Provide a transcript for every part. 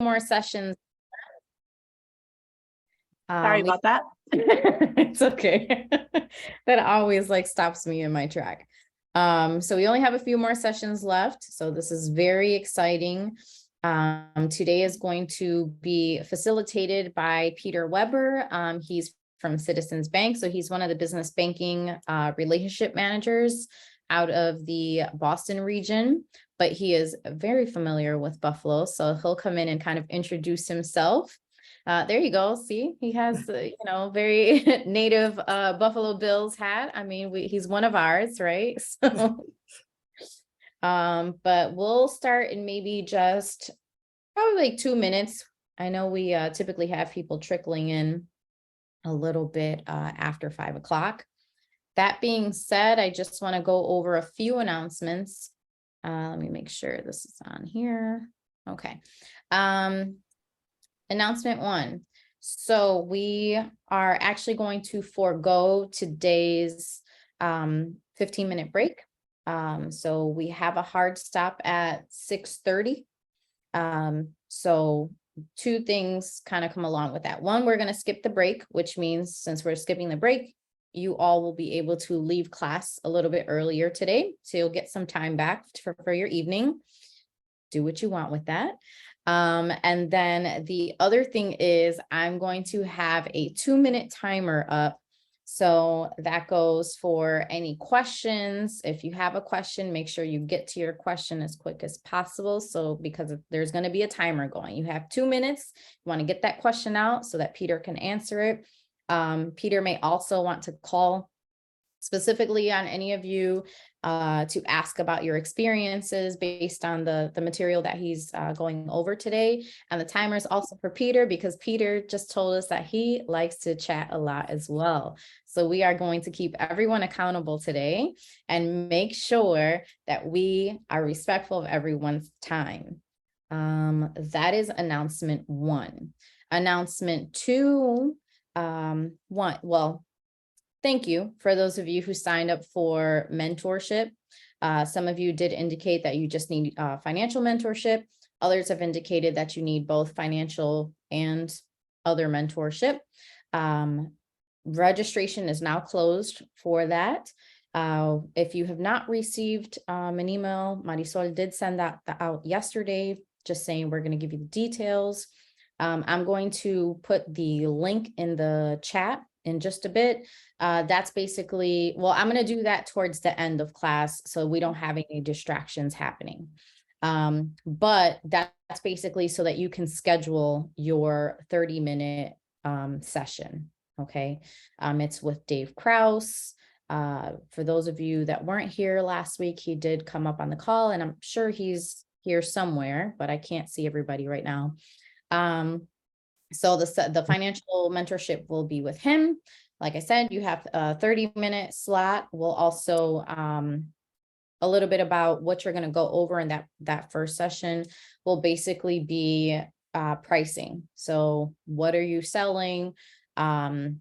more sessions. Sorry about that. It's okay. That always like stops me in my track. So we only have a few more sessions left. So this is very exciting. Today is going to be facilitated by Peter Weber. He's from Citizens Bank. So he's one of the business banking relationship managers out of the Boston region, but he is very familiar with Buffalo. So he'll come in and kind of introduce himself. There you go. See, he has, very native Buffalo Bills hat. I mean, he's one of ours, right? So, but we'll start in maybe just probably like 2 minutes. I know we typically have people trickling in a little bit after 5 o'clock. That being said, I just want to go over a few announcements. Let me make sure this is on here. Okay. Announcement 1. So we are actually going to forego today's 15-minute break. So we have a hard stop at 6:30. So 2 things kind of come along with that. 1, we're going to skip the break, which means since we're skipping the break, you all will be able to leave class a little bit earlier today. So you'll get some time back for your evening. Do what you want with that. And then the other thing is I'm going to have a 2-minute timer up. So that goes for any questions. If you have a question, make sure you get to your question as quick as possible. So because there's going to be a timer going, you have 2 minutes. You want to get that question out so that Peter can answer it. Peter may also want to call specifically on any of you to ask about your experiences based on the material that he's going over today. And the timer is also for Peter because Peter just told us that he likes to chat a lot as well. So we are going to keep everyone accountable today and make sure that we are respectful of everyone's time. That is announcement 1. Announcement 2, thank you for those of you who signed up for mentorship. Some of you did indicate that you just need financial mentorship. Others have indicated that you need both financial and other mentorship. Registration is now closed for that. If you have not received an email, Marisol did send that out yesterday, just saying we're going to give you the details. I'm going to put the link in the chat in just a bit. That's basically, I'm going to do that towards the end of class so we don't have any distractions happening. But that's basically so that you can schedule your 30-minute session. Okay. It's with Dave Kraus. For those of you that weren't here last week, he did come up on the call and I'm sure he's here somewhere, but I can't see everybody right now. So the financial mentorship will be with him. Like I said, you have a 30-minute slot. We'll also a little bit about what you're going to go over in that first session will basically be pricing. So what are you selling? Whether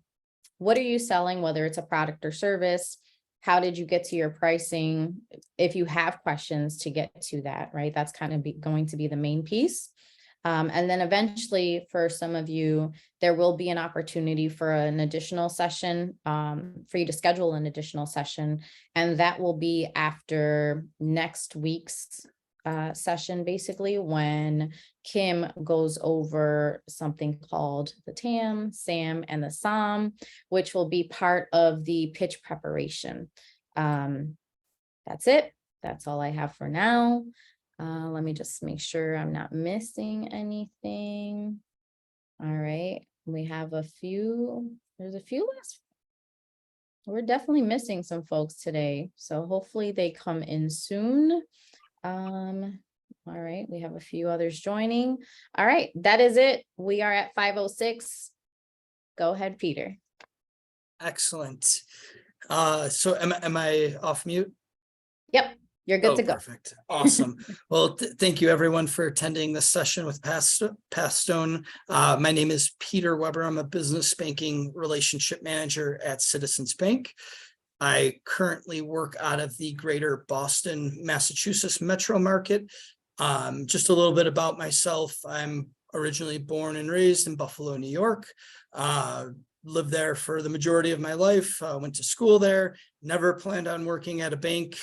it's a product or service? How did you get to your pricing? If you have questions to get to that, right? That's kind of going to be the main piece. And then eventually for some of you, there will be an opportunity for an additional session, for you to schedule an additional session. And that will be after next week's session, basically, when Kim goes over something called the TAM, SAM, and the SOM, which will be part of the pitch preparation. That's it. That's all I have for now. Let me just make sure I'm not missing anything. All right. We have there's a few last. We're definitely missing some folks today. So hopefully they come in soon. All right. We have a few others joining. All right. That is it. We are at 5:06. Go ahead, Peter. Excellent. So am I off mute? Yep. You're good to go. Perfect. Awesome. Well, thank you everyone for attending this session with Pathstone. My name is Peter Weber. I'm a business banking relationship manager at Citizens Bank. I currently work out of the greater Boston, Massachusetts metro market. Just a little bit about myself. I'm originally born and raised in Buffalo, New York. Lived there for the majority of my life, went to school there, never planned on working at a bank.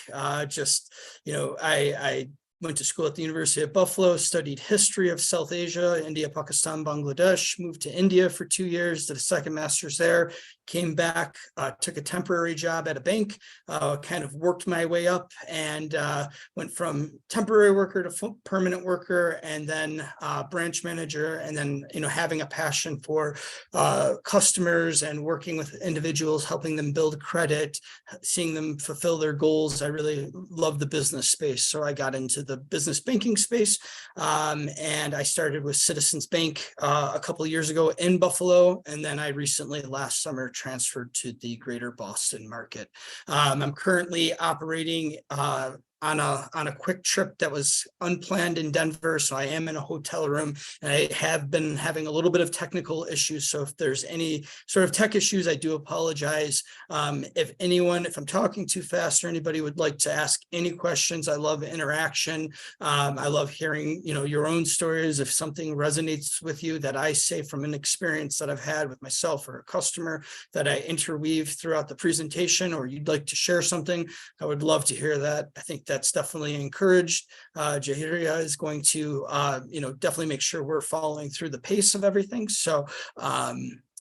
Just, I went to school at the University of Buffalo, studied history of South Asia, India, Pakistan, Bangladesh, moved to India for 2 years, did a second master's there, came back, took a temporary job at a bank, kind of worked my way up and went from temporary worker to permanent worker, and then branch manager, and then, having a passion for customers and working with individuals, helping them build credit, seeing them fulfill their goals. I really love the business space. So I got into the business banking space, and I started with Citizens Bank a couple of years ago in Buffalo, and then I recently last summer transferred to the greater Boston market. I'm currently operating on a quick trip that was unplanned in Denver. So I am in a hotel room, and I have been having a little bit of technical issues. So if there's any sort of tech issues, I do apologize. If I'm talking too fast or anybody would like to ask any questions, I love interaction. I love hearing, your own stories. If something resonates with you that I say from an experience that I've had with myself or a customer that I interweave throughout the presentation, or you'd like to share something, I would love to hear that. I think that's definitely encouraged. Jahiria is going to, definitely make sure we're following through the pace of everything. So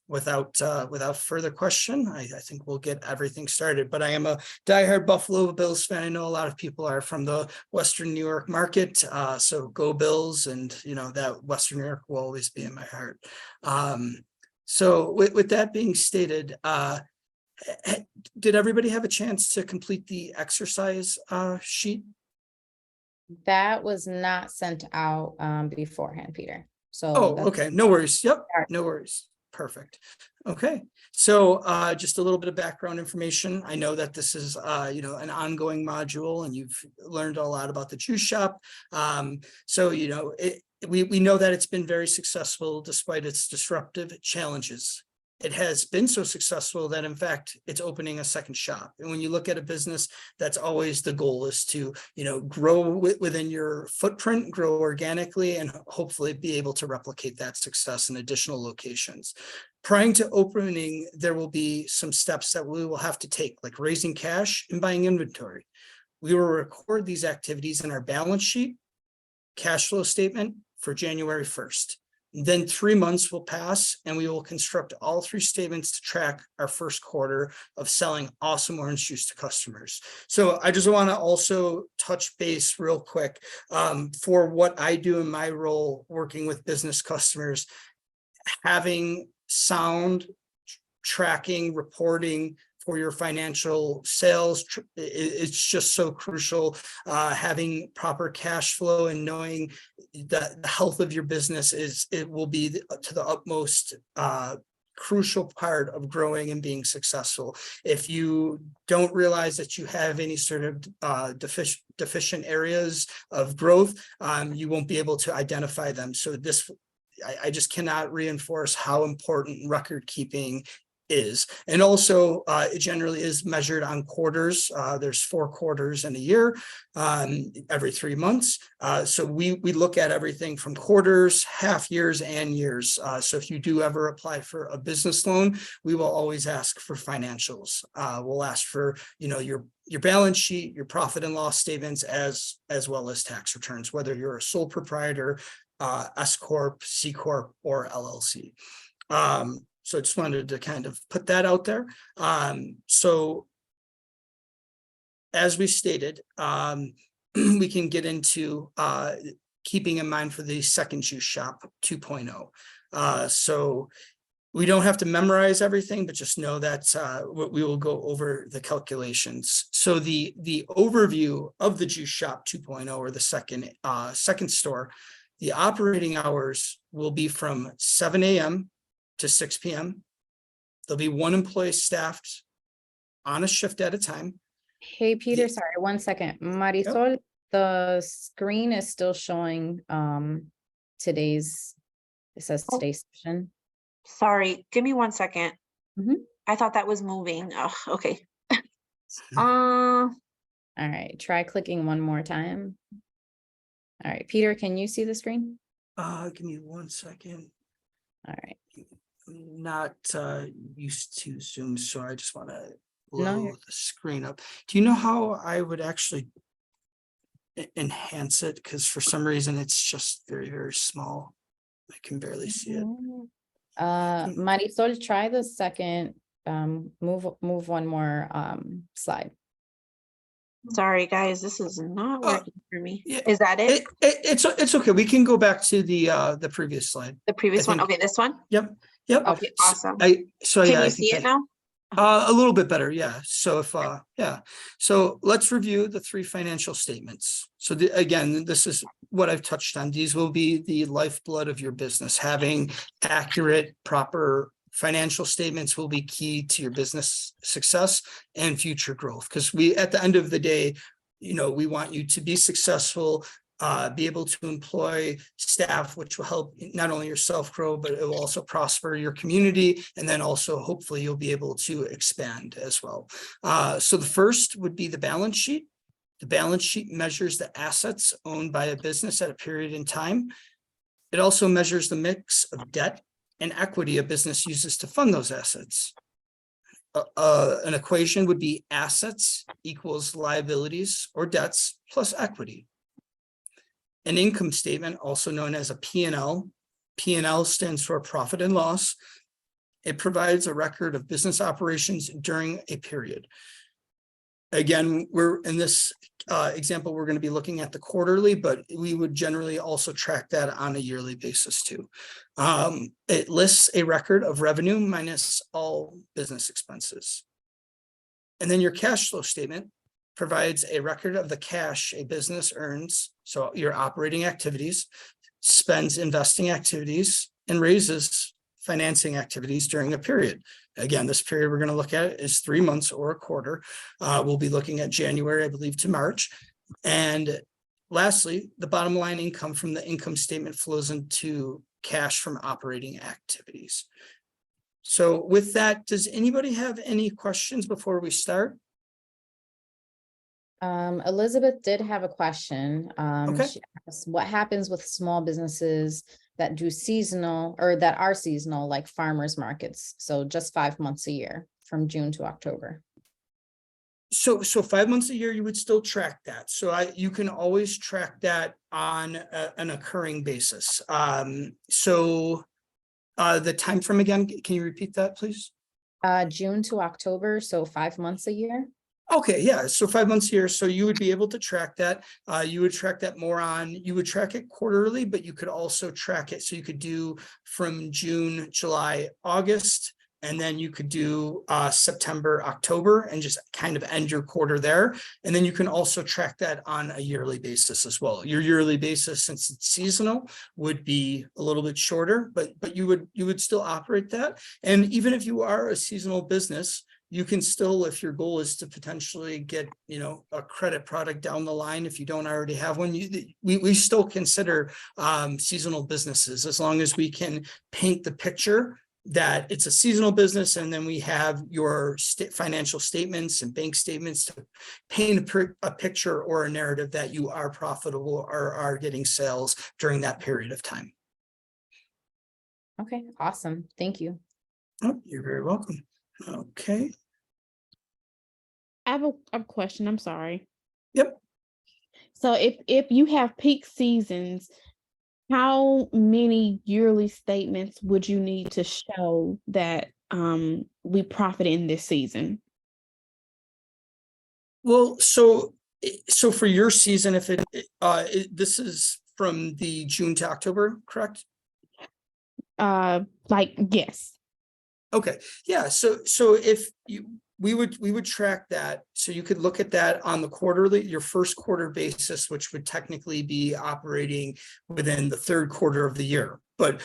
without further question, I think we'll get everything started. But I am a diehard Buffalo Bills fan. I know a lot of people are from the Western New York market. So go Bills, and that Western New York will always be in my heart. So with that being stated, did everybody have a chance to complete the exercise sheet? That was not sent out beforehand, Peter. So Oh, that's okay. No worries. Yep. Alright. No worries. Perfect. Okay. So just a little bit of background information. I know that this is, an ongoing module, and you've learned a lot about the juice shop. So, we know that it's been very successful despite its disruptive challenges. It has been so successful that, in fact, it's opening a second shop. And when you look at a business, that's always the goal, is to, grow within your footprint, grow organically, and hopefully be able to replicate that success in additional locations. Prior to opening, there will be some steps that we will have to take, like raising cash and buying inventory. We will record these activities in our balance sheet, cash flow statement for January 1st. Then 3 months will pass, and we will construct all 3 statements to track our first quarter of selling awesome orange juice to customers. So I just want to also touch base real quick for what I do in my role working with business customers. Having sound tracking, reporting for your financial sales, it's just so crucial. Having proper cash flow and knowing that the health of your business will be to the utmost crucial part of growing and being successful. If you don't realize that you have any sort of deficient areas of growth, you won't be able to identify them. So I just cannot reinforce how important record keeping is. And also it generally is measured on quarters. There's 4 quarters in a year, every 3 months. So we look at everything from quarters, half years, and years. So if you do ever apply for a business loan, we will always ask for financials. We'll ask for, your balance sheet, your profit and loss statements, as well as tax returns, whether you're a sole proprietor, S Corp, C Corp, or LLC. So I just wanted to kind of put that out there. So as we stated, we can get into keeping in mind for the second juice shop 2.0. So we don't have to memorize everything, but just know that we will go over the calculations. So the overview of the juice shop 2.0, or the second store, the operating hours will be from 7 a.m. to 6 p.m. There'll be 1 employee staffed on a shift at a time. Hey, Peter, sorry, 1 second. Marisol, the screen is still showing today's, it says today's session. Sorry, give me 1 second. Mhm. I thought that was moving. Oh, okay. All right, try clicking one more time. All right, Peter, can you see the screen? Give me 1 second. All right. I'm not used to Zoom, so I just want to No, blow the screen up. Do you know how I would actually enhance it? Because for some reason it's just very, very small. I can barely see it. Marisol, try the second, move one more slide. Sorry, guys, this is not working for me. yeah, Is that it? It's okay. We can go back to the previous slide. The previous one? think- Okay, this one? Yep. Okay, awesome. Yeah, Can I you think see it now? a little bit better, yeah. So if so let's review the 3 financial statements. So again, this is what I've touched on. These will be the lifeblood of your business. Having accurate, proper financial statements will be key to your business success and future growth. Because at the end of the day, we want you to be successful, be able to employ staff, which will help not only yourself grow, but it will also prosper your community. And then also, hopefully, you'll be able to expand as well. So the first would be the balance sheet. The balance sheet measures the assets owned by a business at a period in time. It also measures the mix of debt and equity a business uses to fund those assets. An equation would be assets equals liabilities or debts plus equity. An income statement, also known as a P&L. P&L stands for profit and loss. It provides a record of business operations during a period. Again, we're in this example, we're going to be looking at the quarterly, but we would generally also track that on a yearly basis too. It lists a record of revenue minus all business expenses. And then your cash flow statement provides a record of the cash a business earns, so your operating activities, spends investing activities, and raises financing activities during a period. Again, this period we're going to look at is 3 months or a quarter. We'll be looking at January, I believe, to March. And lastly, the bottom line income from the income statement flows into cash from operating activities. So with that, does anybody have any questions before we start? Elizabeth did have a question. Okay. She asked, what happens with small businesses that do seasonal or that are seasonal, like farmers markets? So just 5 months a year from June to October. So 5 months a year, you would still track that. So you can always track that on an occurring basis. The time frame again, can you repeat that, please? June to October, so 5 months a year. Okay, yeah, so 5 months a year, so you would be able to track that. You would track that you would track it quarterly, but you could also track it. So you could do from June, July, August, and then you could do September, October, and just kind of end your quarter there. And then you can also track that on a yearly basis as well. Your yearly basis, since it's seasonal, would be a little bit shorter, but you would still operate that. And even if you are a seasonal business, you can still, if your goal is to potentially get, a credit product down the line, if you don't already have one, we still consider seasonal businesses, as long as we can paint the picture that it's a seasonal business. And then we have your financial statements and bank statements to paint a picture or a narrative that you are profitable or are getting sales during that period of time. Okay, awesome. Thank you. Oh, you're very welcome. Okay. I have a question. I'm sorry. Yep. So if you have peak seasons, how many yearly statements would you need to show that we profit in this season? Well, so for your season, if this is from the June to October, correct? Yes. Okay, yeah, so if we would track that, so you could look at that on the quarterly, your first quarter basis, which would technically be operating within the third quarter of the year. But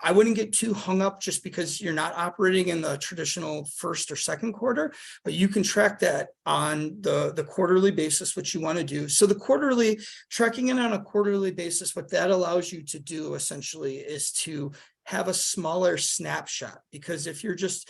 I wouldn't get too hung up just because you're not operating in the traditional first or second quarter, but you can track that on the quarterly basis, which you want to do. So the quarterly, tracking it on a quarterly basis, what that allows you to do essentially is to have a smaller snapshot, because if you're just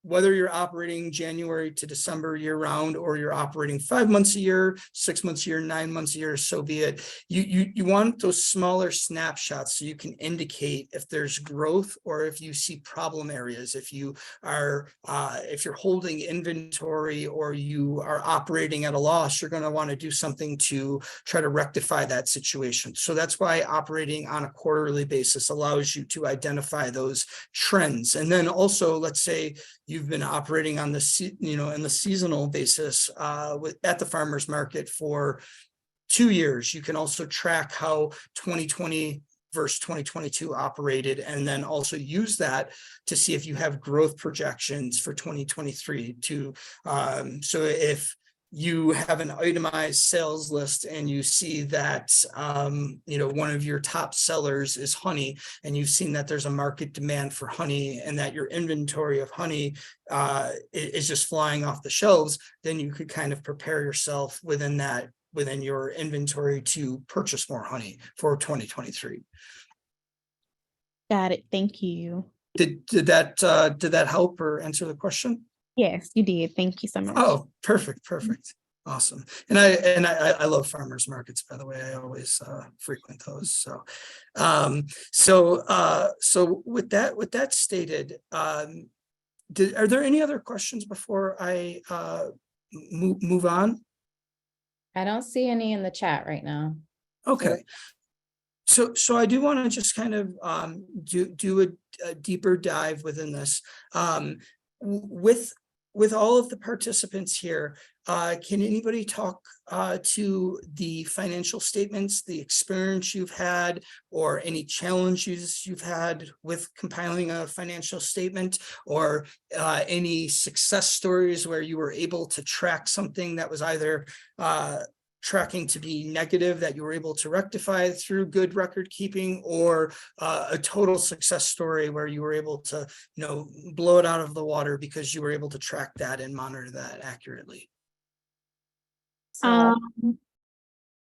whether you're operating January to December year round, or you're operating 5 months a year, 6 months a year, 9 months a year, so be it. You want those smaller snapshots so you can indicate if there's growth or if you see problem areas. If you are, if you're holding inventory or you are operating at a loss, you're going to want to do something to try to rectify that situation. So that's why operating on a quarterly basis allows you to identify those trends. And then also, let's say you've been operating on the, in the seasonal basis at the farmer's market for 2 years. You can also track how 2020 versus 2022 operated, and then also use that to see if you have growth projections for 2023 to, so if you have an itemized sales list and you see that, one of your top sellers is honey, and you've seen that there's a market demand for honey and that your inventory of honey is just flying off the shelves, then you could kind of prepare yourself within your inventory to purchase more honey for 2023. Got it. Thank you. Did that help or answer the question? Yes, you did. Thank you so much. Oh, perfect. Awesome. And I love farmers markets, by the way. I always frequent those. So with that stated, are there any other questions before I move on? I don't see any in the chat right now. Okay. So I do want to just kind of do a deeper dive within this. With all of the participants here, can anybody talk to the financial statements, the experience you've had, or any challenges you've had with compiling a financial statement, or any success stories where you were able to track something that was either tracking to be negative that you were able to rectify through good record keeping, or a total success story where you were able to, blow it out of the water because you were able to track that and monitor that accurately? So, Um,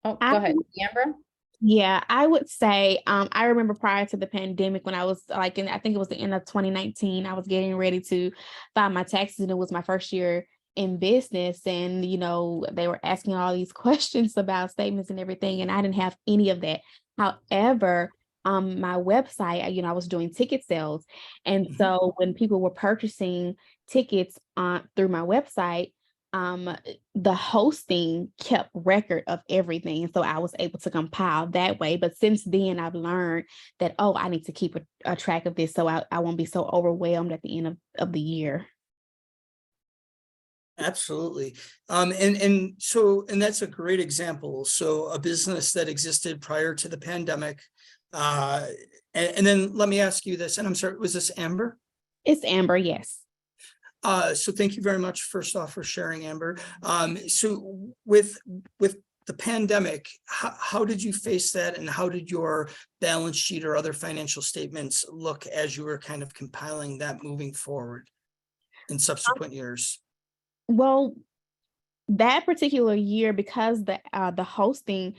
go I ahead, Amber. Yeah, I would say I remember prior to the pandemic when I was I think it was the end of 2019, I was getting ready to file my taxes, and it was my first year in business, and they were asking all these questions about statements and everything, and I didn't have any of that. However, my website, I was doing ticket sales, and so when people were purchasing tickets through my website, the hosting kept record of everything, so I was able to compile that way. But since then, I've learned that I need to keep a track of this so I won't be so overwhelmed at the end of the year. Absolutely. And that's a great example. So a business that existed prior to the pandemic. And then let me ask you this, and I'm sorry, was this Amber? It's Amber, yes. So thank you very much, first off, for sharing, Amber. So with the pandemic, how did you face that, and how did your balance sheet or other financial statements look as you were kind of compiling that moving forward in subsequent years? Well, that particular year, because the hosting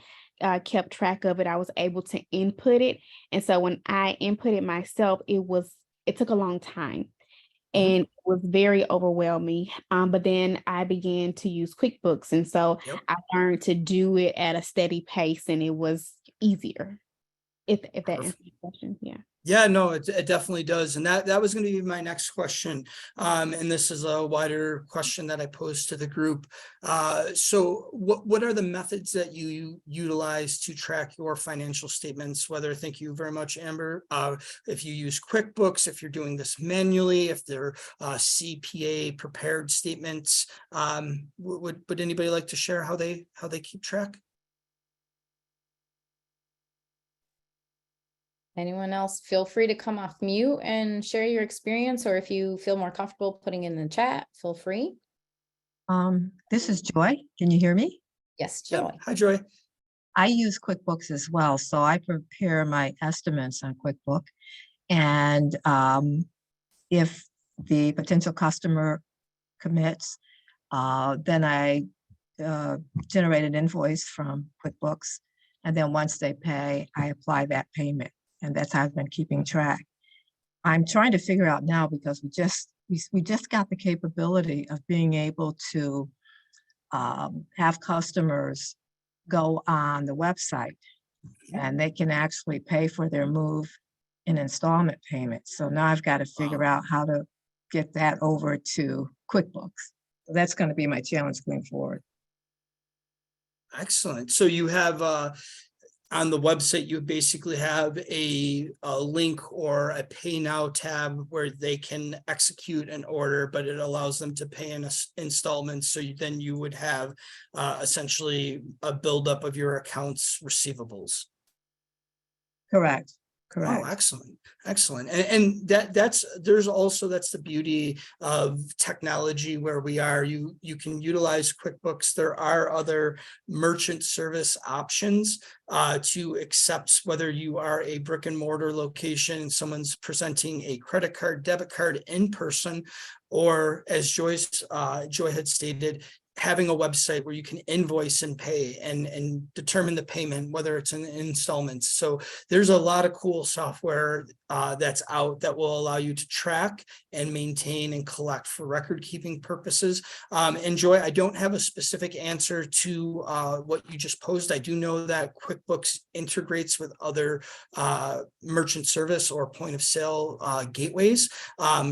kept track of it, I was able to input it. And so when I inputted myself, it took a long time and it was very overwhelming. But then I began to use QuickBooks. And so I learned to do it at a steady pace, and it was easier. If that answers the question, yeah. Yeah, no, it definitely does. And that was going to be my next question. And this is a wider question that I posed to the group. So what are the methods that you utilize to track your financial statements? Thank you very much, Amber. If you use QuickBooks, if you're doing this manually, if they're CPA prepared statements, would anybody like to share how they keep track? Anyone else, feel free to come off mute and share your experience, or if you feel more comfortable putting in the chat, feel free. This is Joy. Can you hear me? Yes, Joy. Hi, Joy. I use QuickBooks as well, so I prepare my estimates on QuickBooks. And if the potential customer commits, then I generate an invoice from QuickBooks. And then once they pay, I apply that payment. And that's how I've been keeping track. I'm trying to figure out now, because we just we just got the capability of being able to have customers go on the website and they can actually pay for their move in installment payments. So now I've got to figure out how to get that over to QuickBooks. So that's going to be my challenge going forward. Excellent. So you have on the website, you basically have a link or a pay now tab where they can execute an order, but it allows them to pay in installments. So then you would have essentially a buildup of your accounts receivables. Correct. Oh, Correct. excellent, excellent. And that's the beauty of technology where we are. You can utilize QuickBooks. There are other merchant service options to accept whether you are a brick and mortar location, someone's presenting a credit card, debit card in person, or as Joy had stated, having a website where you can invoice and pay and determine the payment, whether it's in installments. So there's a lot of cool software that's out that will allow you to track and maintain and collect for record keeping purposes. And Joy, I don't have a specific answer to what you just posed. I do know that QuickBooks integrates with other merchant service or point of sale gateways.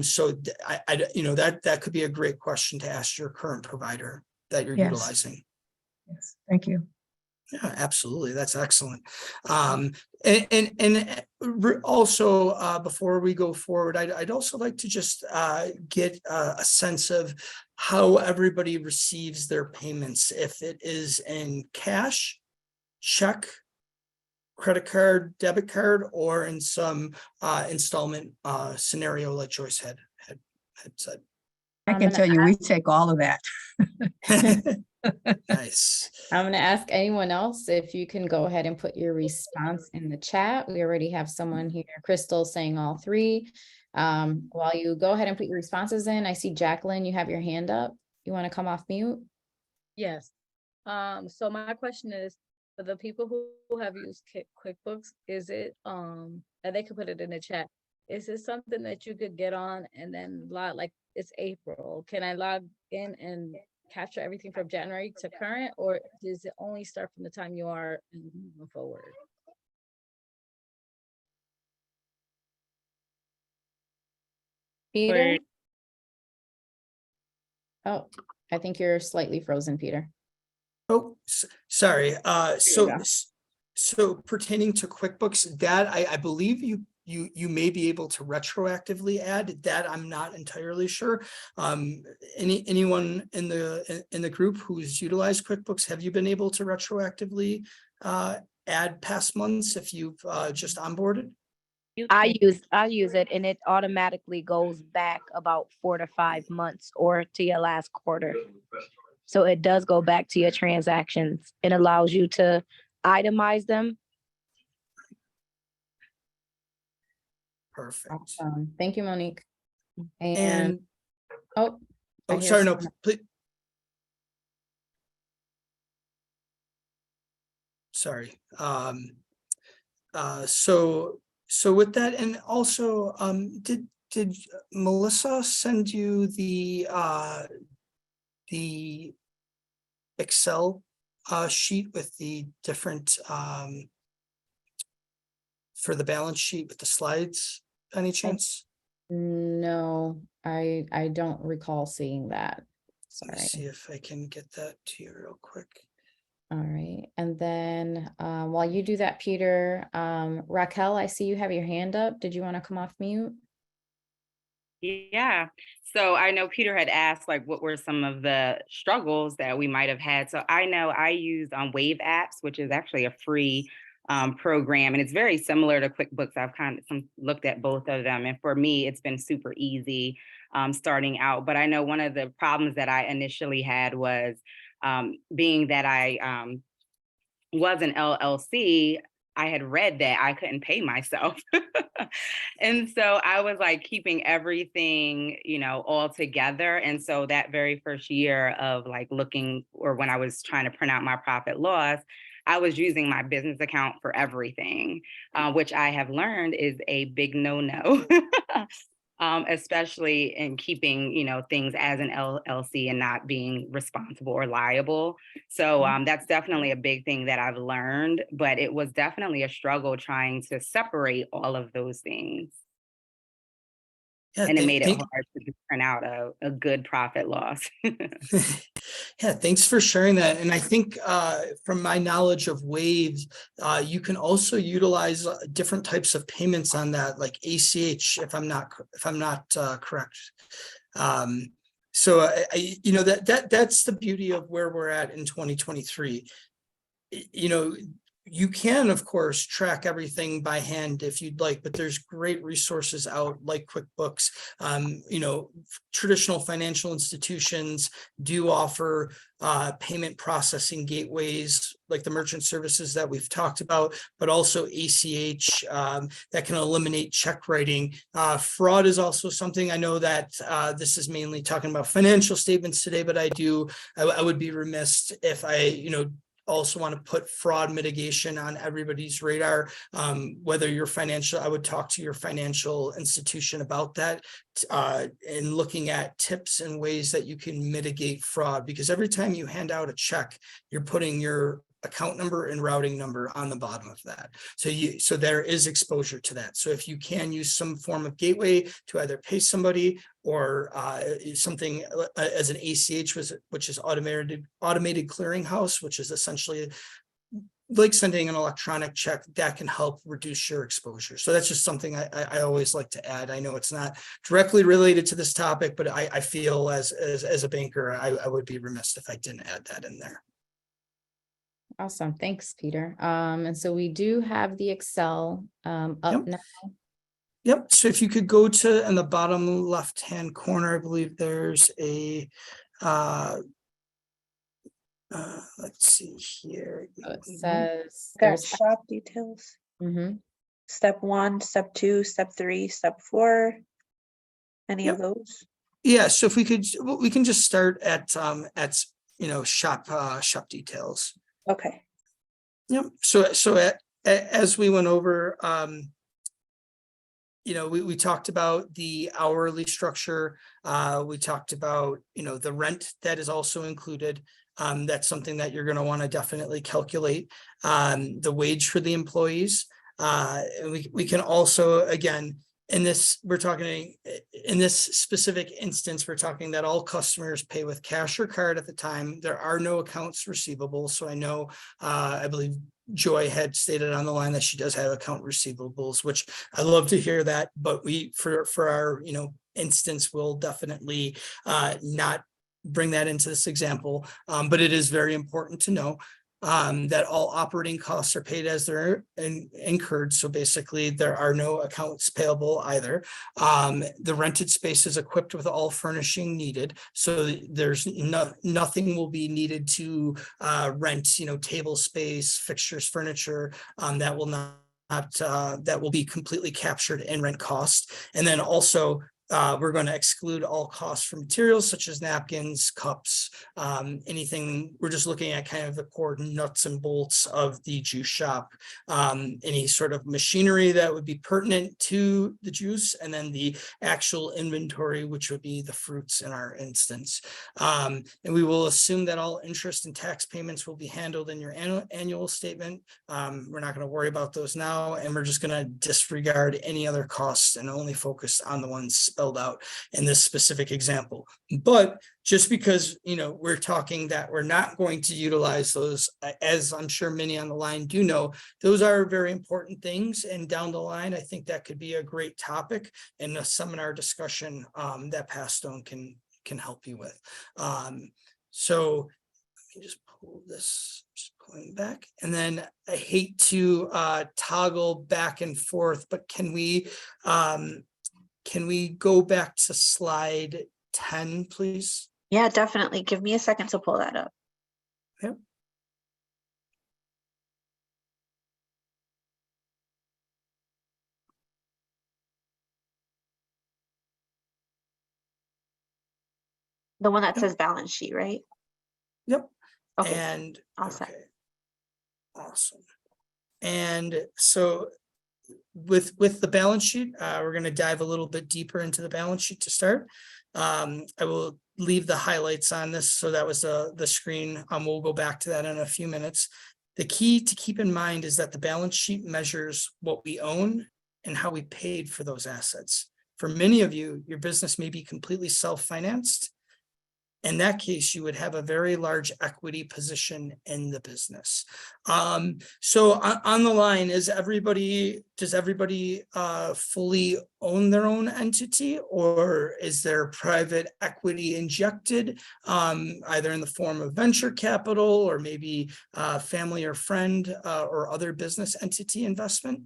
So that could be a great question to ask your current provider that you're Yes. utilizing. Yes. Thank you. Yeah, absolutely. That's excellent. Also, before we go forward, I'd also like to just get a sense of how everybody receives their payments, if it is in cash, check, credit card, debit card, or in some installment scenario like Joyce had said. I I'm can gonna tell you, we take all of that. Nice. I'm gonna ask anyone else if you can go ahead and put your response in the chat. We already have someone here, Crystal, saying all three. While you go ahead and put your responses in, I see Jacqueline, you have your hand up. You want to come off mute? Yes. So my question is, for the people who have used QuickBooks, is it, and they could put it in the chat, is it something that you could get on and then log, like it's April, can I log in and capture everything from January to current, or does it only start from the time you are moving forward? Peter? Oh, I think you're slightly frozen, Peter. Oh, sorry. you go. So pertaining to QuickBooks, that I believe you may be able to retroactively add that. I'm not entirely sure. Anyone in the group who's utilized QuickBooks, have you been able to retroactively add past months if you've just onboarded? I use it and it automatically goes back about 4 to 5 months or to your last quarter. So it does go back to your transactions. It allows you to itemize them. Perfect. Awesome. Thank you, Monique. And, And oh, I hear sorry, no, someone- please. Sorry. So with that, and also, did Melissa send you the Excel sheet with the different for the balance sheet with the slides, any chance? No, I don't recall seeing that. Let me Sorry. see if I can get that to you real quick. All right. And then while you do that, Peter, Raquel, I see you have your hand up. Did you want to come off mute? Yeah. So I know Peter had asked, like, what were some of the struggles that we might have had. So I know I used Wave Apps, which is actually a free program, and it's very similar to QuickBooks. I've kind of looked at both of them, and for me, it's been super easy starting out. But I know one of the problems that I initially had was being that I was an LLC. I had read that I couldn't pay myself. And so I was like keeping everything, all together. And so that very first year of like looking, or when I was trying to print out my profit loss, I was using my business account for everything, which I have learned is a big no-no. especially in keeping, things as an LLC and not being responsible or liable. So that's definitely a big thing that I've learned, but it was definitely a struggle trying to separate all of those things. Yeah, And it made it thank- hard to turn out a good profit loss. Yeah, thanks for sharing that. And I think from my knowledge of Waves, you can also utilize different types of payments on that, like ACH, if I'm not correct. So that's the beauty of where we're at in 2023. You can, of course, track everything by hand if you'd like, but there's great resources out like QuickBooks. Traditional financial institutions do offer payment processing gateways like the merchant services that we've talked about, but also ACH that can eliminate check writing. Fraud is also something. I know that this is mainly talking about financial statements today, but I would be remiss if I, also want to put fraud mitigation on everybody's radar. Whether you're financial, I would talk to your financial institution about that and looking at tips and ways that you can mitigate fraud, because every time you hand out a check, you're putting your account number and routing number on the bottom of that. So there is exposure to that. So if you can use some form of gateway to either pay somebody or something as an ACH, which is automated clearinghouse, which is essentially like sending an electronic check, that can help reduce your exposure. So that's just something I always like to add. I know it's not directly related to this topic, but I feel as a banker, I would be remiss if I didn't add that in there. Awesome. Thanks, Peter. And so we do have the Excel up Yep. now. Yep. So if you could go to in the bottom left-hand corner, I believe there's a let's see here. So it says Got there's shop details. Mhm. Step 1, step 2, step 3, step 4. Any of those? Yeah. So if we can just start at shop details. Okay. Yep. So as we went over, we talked about the hourly structure. We talked about, the rent that is also included. That's something that you're going to want to definitely calculate. The wage for the employees. And we can also, again, in this specific instance, we're talking that all customers pay with cash or card at the time. There are no accounts receivable. So I know, I believe Joy had stated on the line that she does have account receivables, which I love to hear that, but for our, instance, we'll definitely not bring that into this example. But it is very important to know that all operating costs are paid as they're incurred. So basically there are no accounts payable either. The rented space is equipped with all furnishing needed. So there's nothing will be needed to rent, table space, fixtures, furniture, that will not that will be completely captured in rent cost. And then also we're going to exclude all costs for materials such as napkins, cups, anything. We're just looking at kind of the core nuts and bolts of the juice shop, any sort of machinery that would be pertinent to the juice, and then the actual inventory, which would be the fruits in our instance. And we will assume that all interest and tax payments will be handled in your annual statement. We're not going to worry about those now, and we're just going to disregard any other costs and only focus on the ones spelled out in this specific example. But just because, we're talking that we're not going to utilize those, as I'm sure many on the line do know, those are very important things. And down the line, I think that could be a great topic in a seminar discussion that Pastone can help you with. So let me just pull this, just pulling back. And then I hate to toggle back and forth, but can we go back to slide 10, please? Yeah, definitely. Give me a second to pull that up. Yep. The one that says balance sheet, right? Yep. Okay. And all set. okay. Awesome. And so with the balance sheet, we're going to dive a little bit deeper into the balance sheet to start. I will leave the highlights on this. So that was the screen. We'll go back to that in a few minutes. The key to keep in mind is that the balance sheet measures what we own and how we paid for those assets. For many of you, your business may be completely self-financed. In that case, you would have a very large equity position in the business. So on the line, does everybody fully own their own entity, or is there private equity injected, either in the form of venture capital or maybe family or friend or other business entity investment?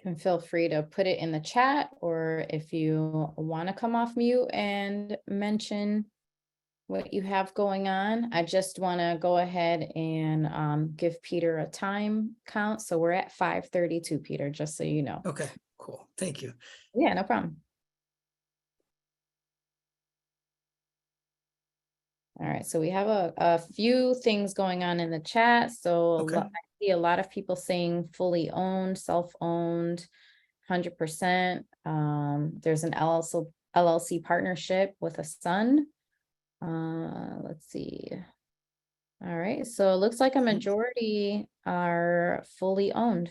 Can feel free to put it in the chat, or if you want to come off mute and mention what you have going on. I just want to go ahead and give Peter a time count. So we're at 5:32, Peter, just so you know. Okay, cool. Thank you. Yeah, no problem. All right, so we have a few things going on in the chat. So Okay. I see a lot of people saying fully owned, self-owned, 100%. There's an LLC partnership with a son. Let's see. All right, so it looks like a majority are fully owned.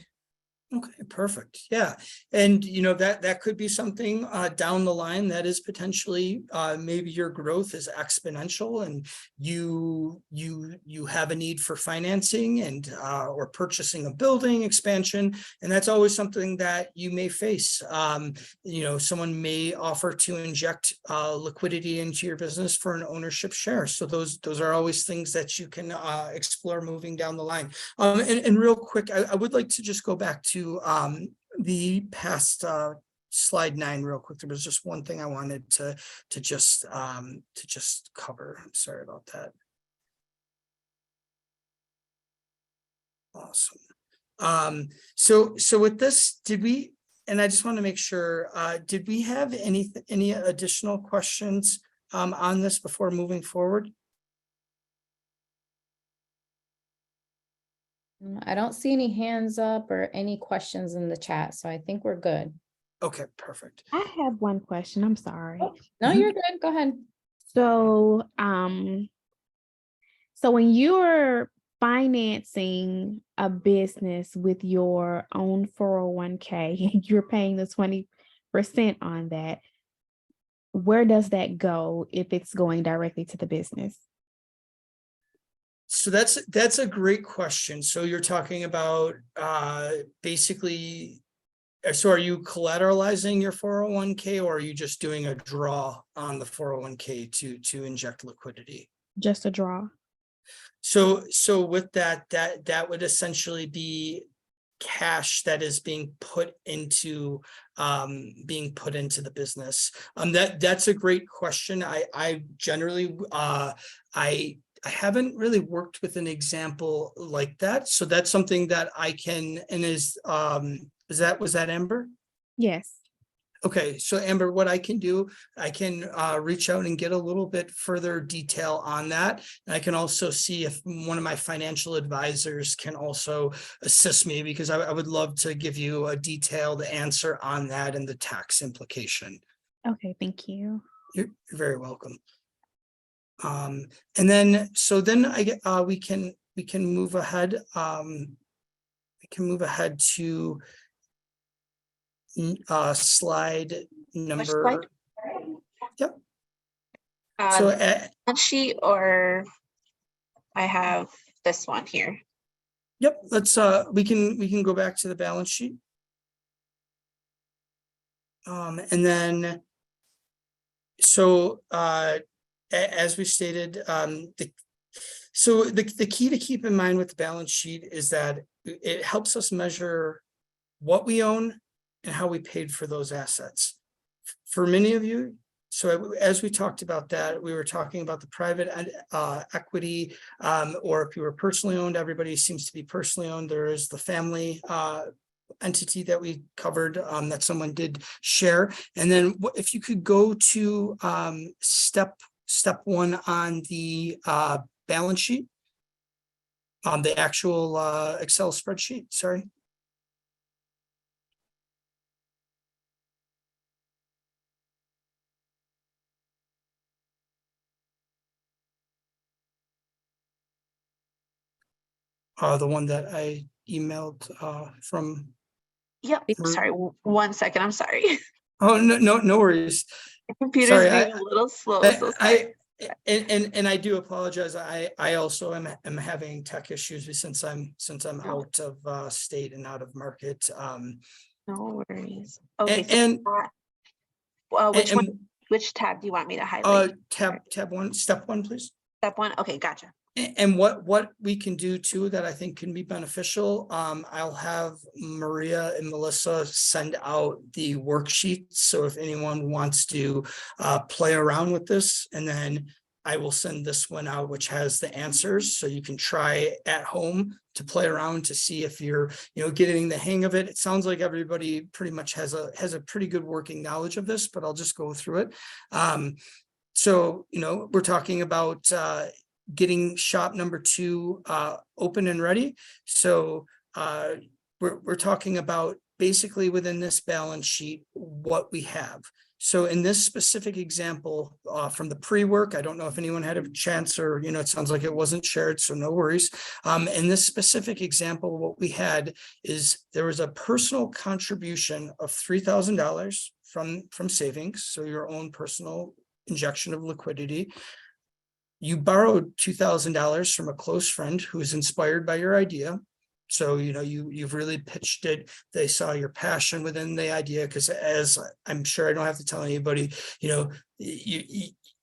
Okay, perfect. Yeah. And that could be something down the line that is potentially maybe your growth is exponential and you have a need for financing and or purchasing a building expansion. And that's always something that you may face. Someone may offer to inject liquidity into your business for an ownership share. So those are always things that you can explore moving down the line. And real quick, I would like to just go back to the past slide 9 real quick. There was just one thing I wanted to just cover. I'm sorry about that. Awesome. So with this, and I just want to make sure, did we have any additional questions on this before moving forward? I don't see any hands up or any questions in the chat, so I think we're good. Okay, perfect. I have one question. I'm sorry. No, you're good. Go ahead. So, so when you're financing a business with your own 401k, you're paying the 20% on that. Where does that go if it's going directly to the business? So that's a great question. So you're talking about basically, so are you collateralizing your 401k, or are you just doing a draw on the 401k to inject liquidity? Just a draw. So with that would essentially be cash that is being put into the business. That's a great question. I generally I haven't really worked with an example like that. So that's something that I can, and was that Amber? Yes. Okay, so Amber, what I can do, I can reach out and get a little bit further detail on that. And I can also see if one of my financial advisors can also assist me, because I would love to give you a detailed answer on that and the tax implication. Okay, thank you. You're very welcome. And then, so then I get, we can move ahead. We can move ahead to slide number. Yep. So Balance sheet, or I have this one here. Yep. Let's we can go back to the balance sheet. And then, so as we stated, the key to keep in mind with the balance sheet is that it helps us measure what we own and how we paid for those assets. For many of you, so as we talked about that, we were talking about the private equity, or if you were personally owned, everybody seems to be personally owned. There is the family entity that we covered that someone did share. And then if you could go to step 1 on the balance sheet. the actual Excel spreadsheet, sorry. The one that I emailed from. Yep, sorry, 1 second, I'm sorry. Oh, no worries. The computer's Sorry, being a little slow, so sorry. And I do apologize. I also am having tech issues since I'm out of state and out of market. No worries. Okay, so And which tab do you want me to highlight? tab 1, step 1, please. Step 1, okay, gotcha. And what we can do too that I think can be beneficial, I'll have Maria and Melissa send out the worksheets. So if anyone wants to play around with this, and then I will send this one out, which has the answers. So you can try at home to play around to see if you're, getting the hang of it. It sounds like everybody pretty much has a pretty good working knowledge of this, but I'll just go through it. So, we're talking about getting shop number 2 open and ready. So we're talking about basically within this balance sheet what we have. So in this specific example from the pre-work, I don't know if anyone had a chance or, it sounds like it wasn't shared, so no worries. In this specific example, what we had is there was a personal contribution of $3,000 from savings. So your own personal injection of liquidity. You borrowed $2,000 from a close friend who was inspired by your idea. So, you've really pitched it. They saw your passion within the idea, because as I'm sure I don't have to tell anybody,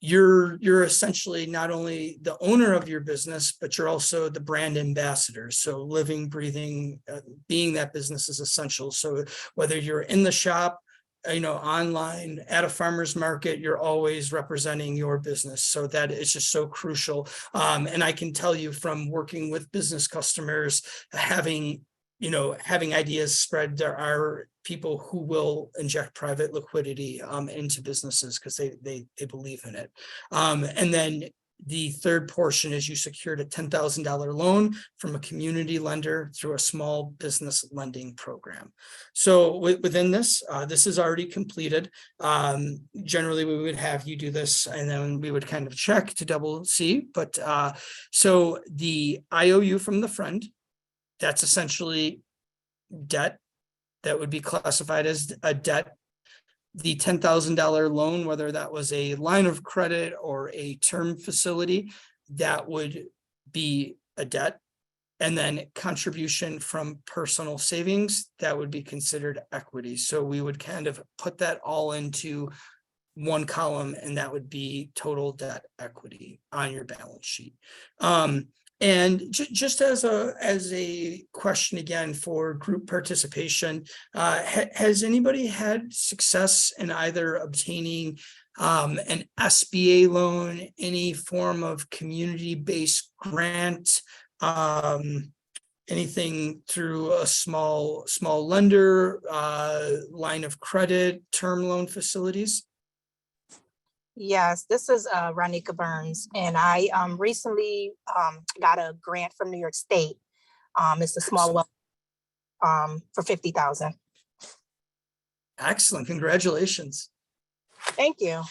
you're essentially not only the owner of your business, but you're also the brand ambassador. So living, breathing, being that business is essential. So whether you're in the shop, online at a farmer's market, you're always representing your business. So that is just so crucial. And I can tell you from working with business customers, having ideas spread, there are people who will inject private liquidity into businesses because they believe in it. And then the third portion is you secured a $10,000 loan from a community lender through a small business lending program. So within this, this is already completed. Generally, we would have you do this and then we would kind of check to double see. But so the IOU from the friend, that's essentially debt that would be classified as a debt. The $10,000 loan, whether that was a line of credit or a term facility, that would be a debt. And then contribution from personal savings, that would be considered equity. So we would kind of put that all into one column, and that would be total debt equity on your balance sheet. And just as a question again for group participation, has anybody had success in either obtaining an SBA loan, any form of community-based grant, anything through a small lender, line of credit, term loan facilities? Yes, this is Ronika Burns, and I recently got a grant from New York State. It's a small one for $50,000. Excellent, congratulations. Thank you.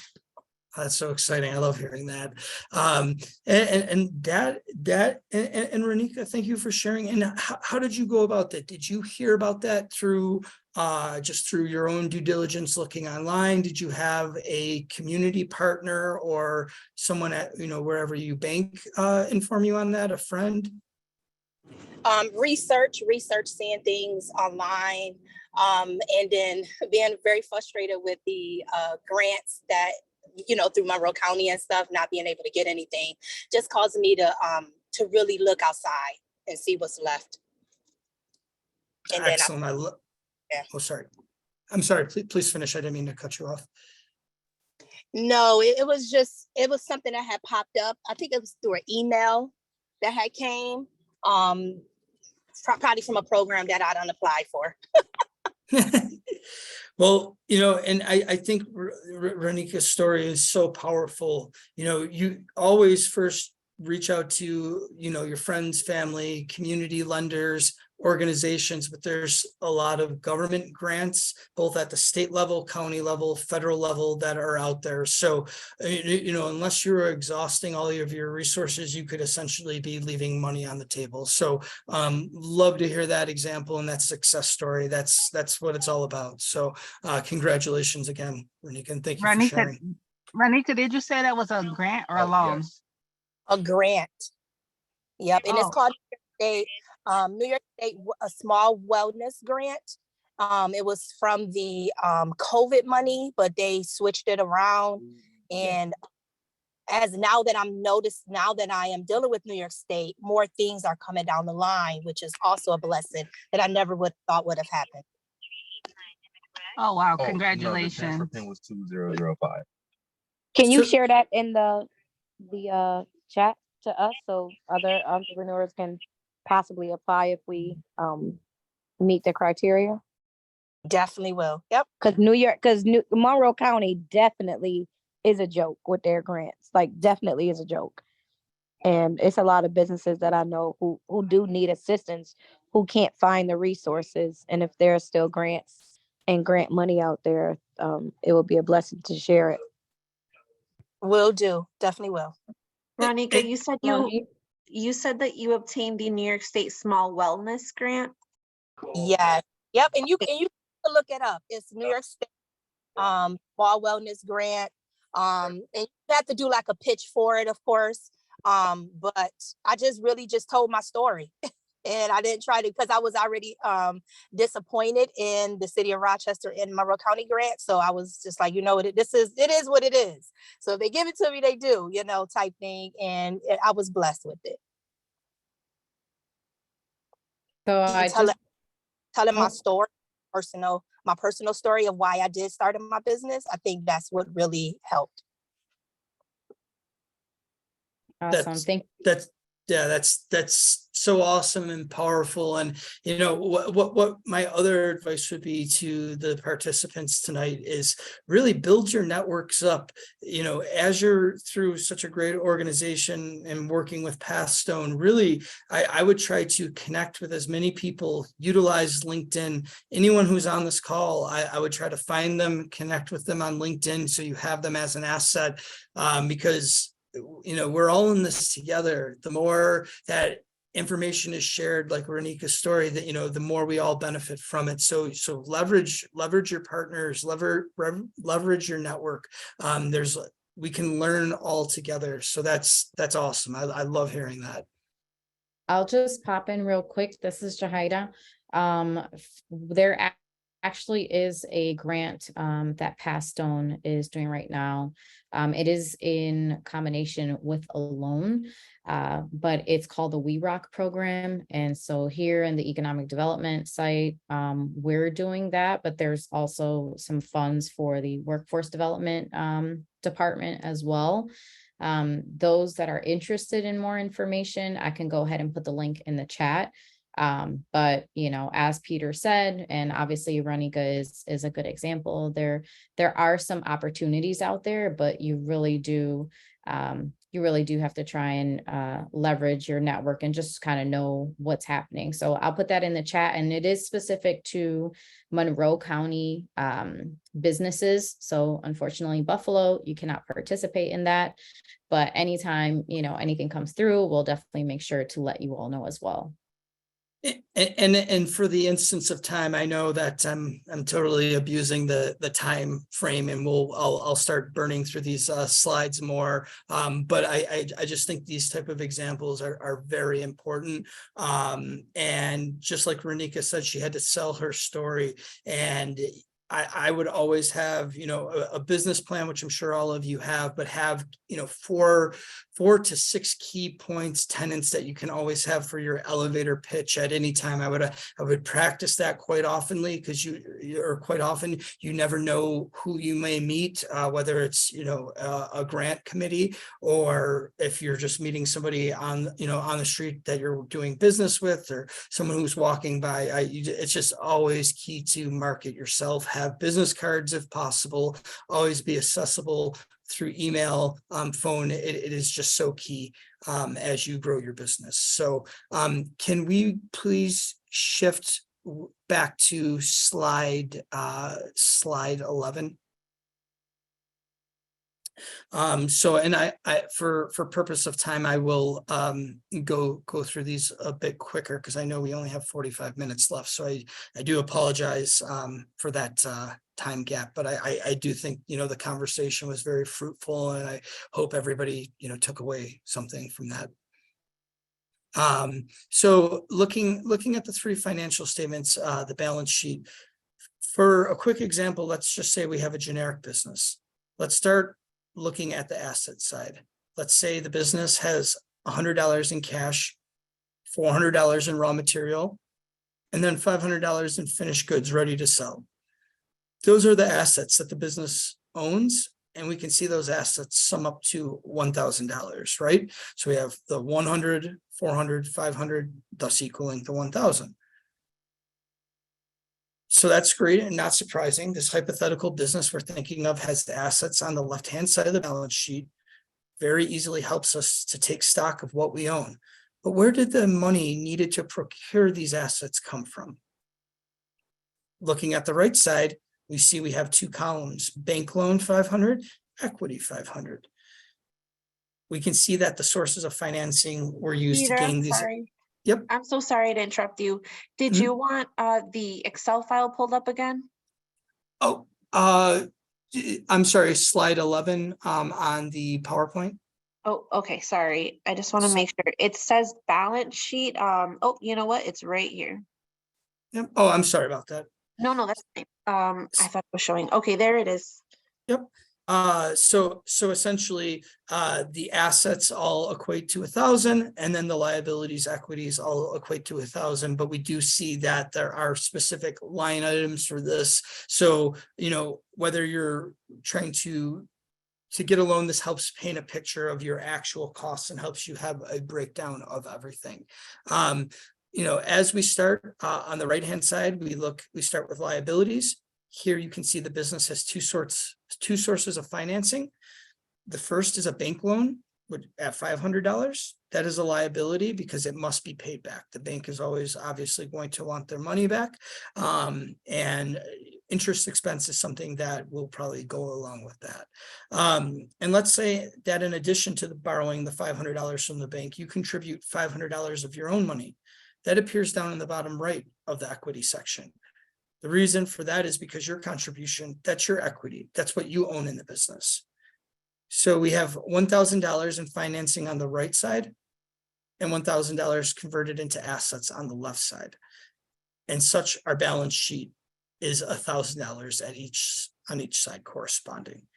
That's so exciting. I love hearing that. And Ronika, thank you for sharing. And how did you go about that? Did you hear about that through just through your own due diligence looking online? Did you have a community partner or someone at, wherever you bank inform you on that, a friend? Research, seeing things online, and then being very frustrated with the grants that, through Monroe County and stuff, not being able to get anything, just caused me to really look outside and see what's left. And excellent. Oh, sorry. I'm sorry. Please finish. I didn't mean to cut you off. No, it was something that had popped up. I think it was through an email that had came, probably from a program that I done applied for. Well, and I think Ronika's story is so powerful. You always first reach out to, your friends, family, community lenders, organizations, but there's a lot of government grants, both at the state level, county level, federal level, that are out there. So, unless you're exhausting all of your resources, you could essentially be leaving money on the table. So love to hear that example and that success story. That's what it's all about. So congratulations again, Renika, and thank you for sharing. Renika, did you say that was a grant or a loan? Yes. A grant. Yep, and it's Oh. called New York State, a small wellness grant. It was from the COVID money, but they switched it around. And now that I am dealing with New York State, more things are coming down the line, which is also a blessing that I never would thought would have happened. Oh, wow, No, the congratulations. transfer pin was 2005. Can you So- share that in the chat to us so other entrepreneurs can possibly apply if we meet the criteria? Definitely will. Yep. Because Monroe County definitely is a joke with their grants. Like, definitely is a joke. And it's a lot of businesses that I know who do need assistance, who can't find the resources. And if there are still grants and grant money out there, it would be a blessing to share it. Will do. Definitely will. Ronika, Ronnie? you said that you obtained the New York State Small Wellness Grant. Yes. Yep. And you can look it up. It's New York State Small Wellness Grant. And you have to do like a pitch for it, of course. But I really told my story. And I didn't try to, because I was already disappointed in the city of Rochester and Monroe County grant. So I was just like, it is what it is. So if they give it to me, they do, type thing. And I was blessed with it. So I just, Telling my story, my personal story of why I did start in my business. I think that's what really helped. awesome. Thank you. That's so awesome and powerful. And what my other advice would be to the participants tonight is really build your networks up. As you're through such a great organization and working with Pathstone, really, I would try to connect with as many people, utilize LinkedIn. Anyone who's on this call, I would try to find them, connect with them on LinkedIn so you have them as an asset, because we're all in this together. The more that information is shared, like Ronika's story, that the more we all benefit from it. So leverage your partners, leverage your network. We can learn all together. So that's awesome. I love hearing that. I'll just pop in real quick. This is Jahida. There actually is a grant that Pathstone is doing right now. It is in combination with a loan, but it's called the We Rock program. And so here in the economic development site, we're doing that, but there's also some funds for the workforce development department as well. Those that are interested in more information, I can go ahead and put the link in the chat. But as Peter said, and obviously Ronika is a good example, there are some opportunities out there, but you really do have to try and leverage your network and just kind of know what's happening. So I'll put that in the chat, and it is specific to Monroe County businesses. So unfortunately, Buffalo, you cannot participate in that, but anytime anything comes through, we'll definitely make sure to let you all know as well. And for the instance of time, I know that I'm totally abusing the time frame, and I'll start burning through these slides more. But I just think these type of examples are very important. And just like Ronika said, she had to sell her story, and I would always have, a business plan, which I'm sure all of you have, but have, 4 to 6 key points, tenets that you can always have for your elevator pitch at any time. I would practice that quite oftenly, because quite often you never know who you may meet, whether it's, a grant committee, or if you're just meeting somebody on the street that you're doing business with, or someone who's walking by. It's just always key to market yourself, have business cards if possible, always be accessible through email, phone, it is just so key as you grow your business. So can we please shift back to slide 11? So, and I for purpose of time, I will go through these a bit quicker because I know we only have 45 minutes left. So I do apologize for that time gap, but I do think, you know, the conversation was very fruitful, and I hope everybody, you know, took away something from that. So looking at the three financial statements, the balance sheet, for a quick example, let's just say we have a generic business. Let's start looking at the asset side. Let's say the business has $100 in cash, $400 in raw material, and then $500 in finished goods ready to sell. Those are the assets that the business owns, and we can see those assets sum up to $1,000, right? So we have the 100, 400, 500, thus equaling the 1,000. So that's great and not surprising. This hypothetical business we're thinking of has the assets on the left-hand side of the balance sheet. Very easily helps us to take stock of what we own. But where did the money needed to procure these assets come from? Looking at the right side, we see we have two columns: bank loan 500, equity 500. We can see that the sources of financing were used Peter, to gain I'm these. sorry. Yep. I'm so sorry to interrupt you. Did Mhm. you want the Excel file pulled up again? Oh, I'm sorry, slide 11 on the PowerPoint. Oh, okay, sorry. I just want to So- make sure. It says balance sheet. Oh, you know what? It's right here. Yep. Oh, I'm sorry about that. No, that's fine. I thought it was showing. Okay, there it is. Yep. So essentially, the assets all equate to 1,000, and then the liabilities, equities all equate to 1,000. But we do see that there are specific line items for this. So, you know, whether you're trying to get a loan, this helps paint a picture of your actual costs and helps you have a breakdown of everything. You know, as we start on the right-hand side, we start with liabilities. Here you can see the business has two sources of financing. The first is a bank loan at $500. That is a liability because it must be paid back. The bank is always obviously going to want their money back. And interest expense is something that will probably go along with that. And let's say that in addition to borrowing the $500 from the bank, you contribute $500 of your own money. That appears down in the bottom right of the equity section. The reason for that is because your contribution, that's your equity. That's what you own in the business. So we have $1,000 in financing on the right side and $1,000 converted into assets on the left side. And such our balance sheet is $1,000 on each side corresponding.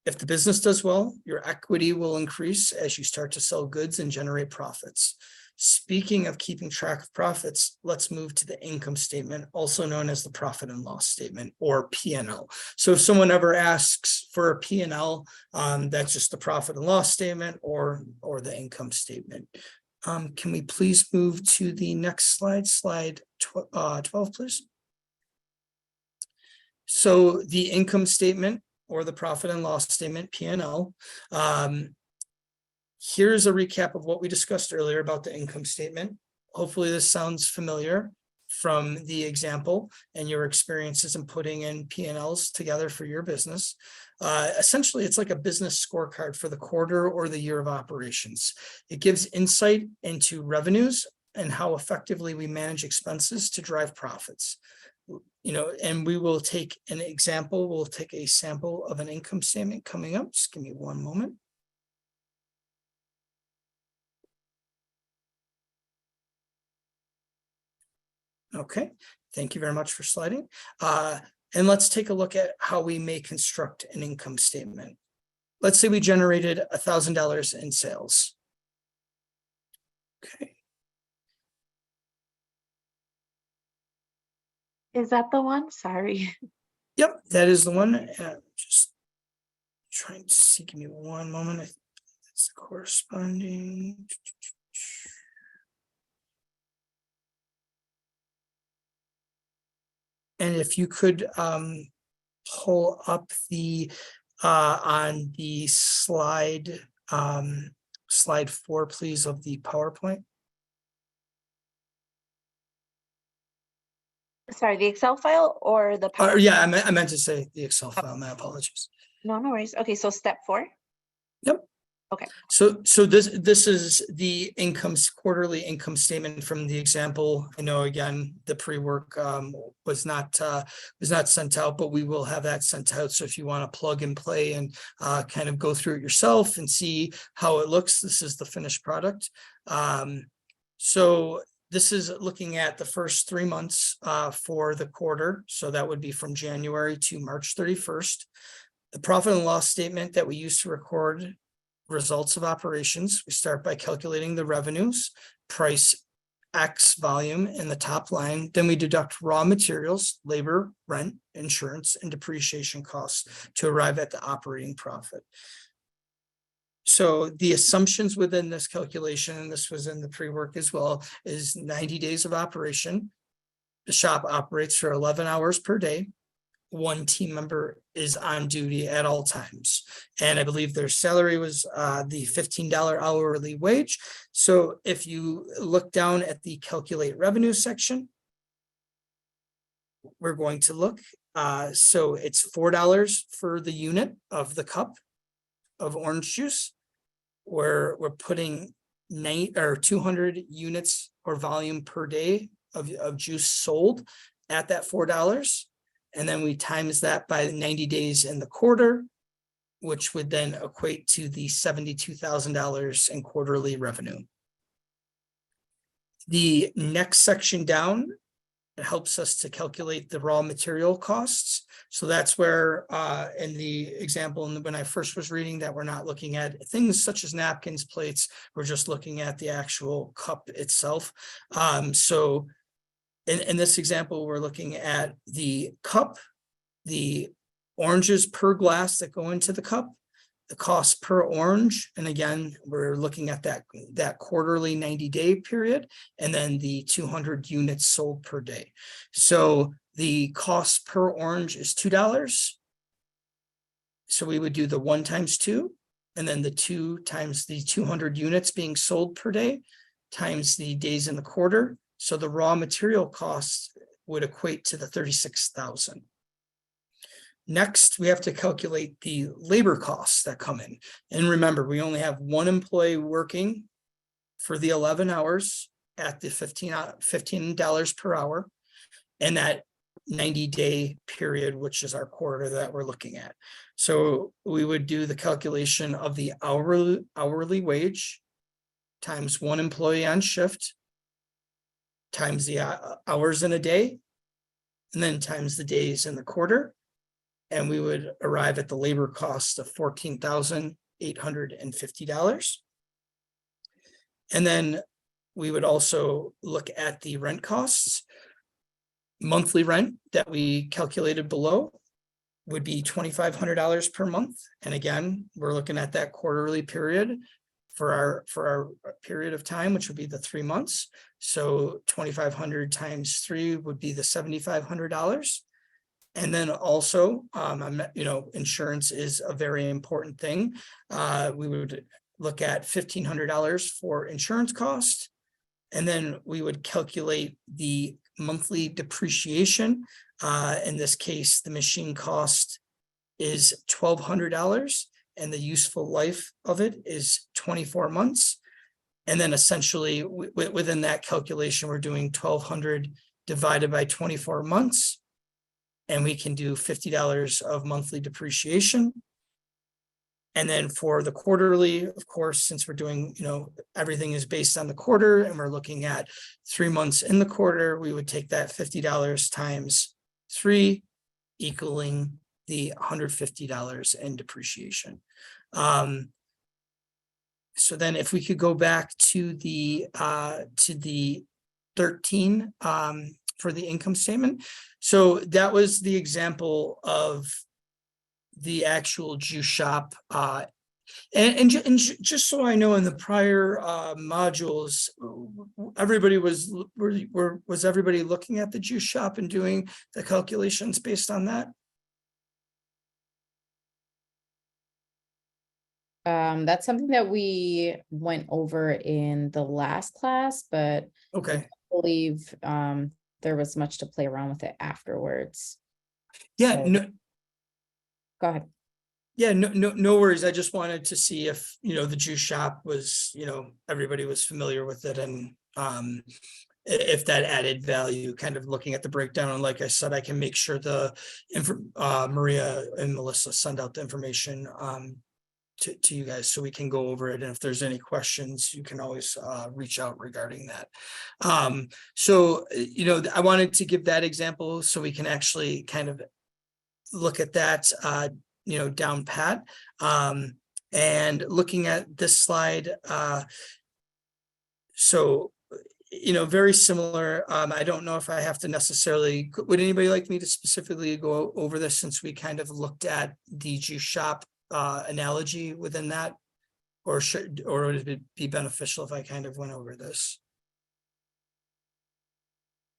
If the business does well, your equity will increase as you start to sell goods and generate profits. Speaking of keeping track of profits, let's move to the income statement, also known as the profit and loss statement, or P&L. So if someone ever asks for a P&L, that's just the profit and loss statement or the income statement. Can we please move to the next slide 12, please? So the income statement or the profit and loss statement, P&L, here's a recap of what we discussed earlier about the income statement. Hopefully this sounds familiar from the example and your experiences in putting in P&Ls together for your business. Essentially, it's like a business scorecard for the quarter or the year of operations. It gives insight into revenues and how effectively we manage expenses to drive profits. You know, and we will take an example. We'll take a sample of an income statement coming up. Just give me one moment. Okay, thank you very much for sliding. And let's take a look at how we may construct an income statement. Let's say we generated $1,000 in sales. Okay. Is that the one? Sorry. Yep, that is the one. Just trying to see, give me one moment. I think that's the corresponding. And if you could pull up the on the slide, slide 4, please, of the PowerPoint. Sorry, the Excel file or the Or PowerPoint? yeah, I meant to say the Excel file, my apologies. No, no worries. Okay, so step 4. Yep. Okay. So this is the quarterly income statement from the example. I know, again, the pre-work was not sent out, but we will have that sent out. So if you want to plug and play and kind of go through it yourself and see how it looks, this is the finished product. So this is looking at the first 3 months for the quarter. So that would be from January to March 31st. The profit and loss statement that we use to record results of operations. We start by calculating the revenues, price, X volume in the top line. Then we deduct raw materials, labor, rent, insurance, and depreciation costs to arrive at the operating profit. So the assumptions within this calculation, and this was in the pre-work as well, is 90 days of operation. The shop operates for 11 hours per day. 1 team member is on duty at all times. And I believe their salary was the $15 hourly wage. So if you look down at the calculate revenue section, we're going to look. So it's $4 for the unit of the cup of orange juice. We're putting 200 units or volume per day of juice sold at that $4. And then we times that by 90 days in the quarter, which would then equate to the $72,000 in quarterly revenue. The next section down, it helps us to calculate the raw material costs. So that's where in the example, and when I first was reading that, we're not looking at things such as napkins, plates, we're just looking at the actual cup itself. So in this example, we're looking at the cup, the oranges per glass that go into the cup, the cost per orange. And again, we're looking at that quarterly 90-day period, and then the 200 units sold per day. So the cost per orange is $2. So we would do the 1 times 2, and then the 2 times the 200 units being sold per day times the days in the quarter. So the raw material costs would equate to the $36,000. Next, we have to calculate the labor costs that come in. And remember, we only have 1 employee working for the 11 hours at the $15 per hour, and that 90-day period, which is our quarter that we're looking at. So we would do the calculation of the hourly wage times 1 employee on shift, times the hours in a day, and then times the days in the quarter. And we would arrive at the labor cost of $14,850. And then we would also look at the rent costs. Monthly rent that we calculated below would be $2,500 per month. And again, we're looking at that quarterly period for our period of time, which would be the 3 months. So 2,500 times 3 would be the $7,500. And then also, insurance is a very important thing. We would look at $1,500 for insurance cost. And then we would calculate the monthly depreciation. In this case, the machine cost is $1,200. And the useful life of it is 24 months. And then essentially within that calculation, we're doing 1,200 divided by 24 months. And we can do $50 of monthly depreciation. And then for the quarterly, of course, since we're doing, everything is based on the quarter and we're looking at 3 months in the quarter, we would take that $50 times 3 equaling the $150 in depreciation. So then if we could go back to the 13 for the income statement. So that was the example of the actual juice shop. And just so I know, in the prior modules, was everybody looking at the juice shop and doing the calculations based on that? That's something that we went over in the last class, but Okay. I believe there was much to play around with it afterwards. Yeah, So- no, Go ahead. yeah, no worries. I just wanted to see if, the juice shop was, everybody was familiar with it and if that added value, kind of looking at the breakdown. And like I said, I can make sure Maria and Melissa send out the information to you guys so we can go over it. And if there's any questions, you can always reach out regarding that. So, I wanted to give that example so we can actually kind of look at that, down pat. And looking at this slide, so, very similar. I don't know if I have to necessarily, would anybody like me to specifically go over this since we kind of looked at the juice shop analogy within that? Or would it be beneficial if I kind of went over this?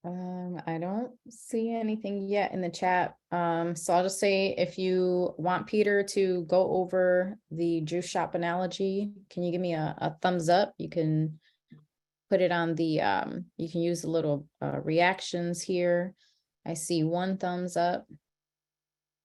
I don't see anything yet in the chat. So I'll just say if you want Peter to go over the juice shop analogy, can you give me a thumbs up? You can put it on the you can use the little reactions here. I see one thumbs up.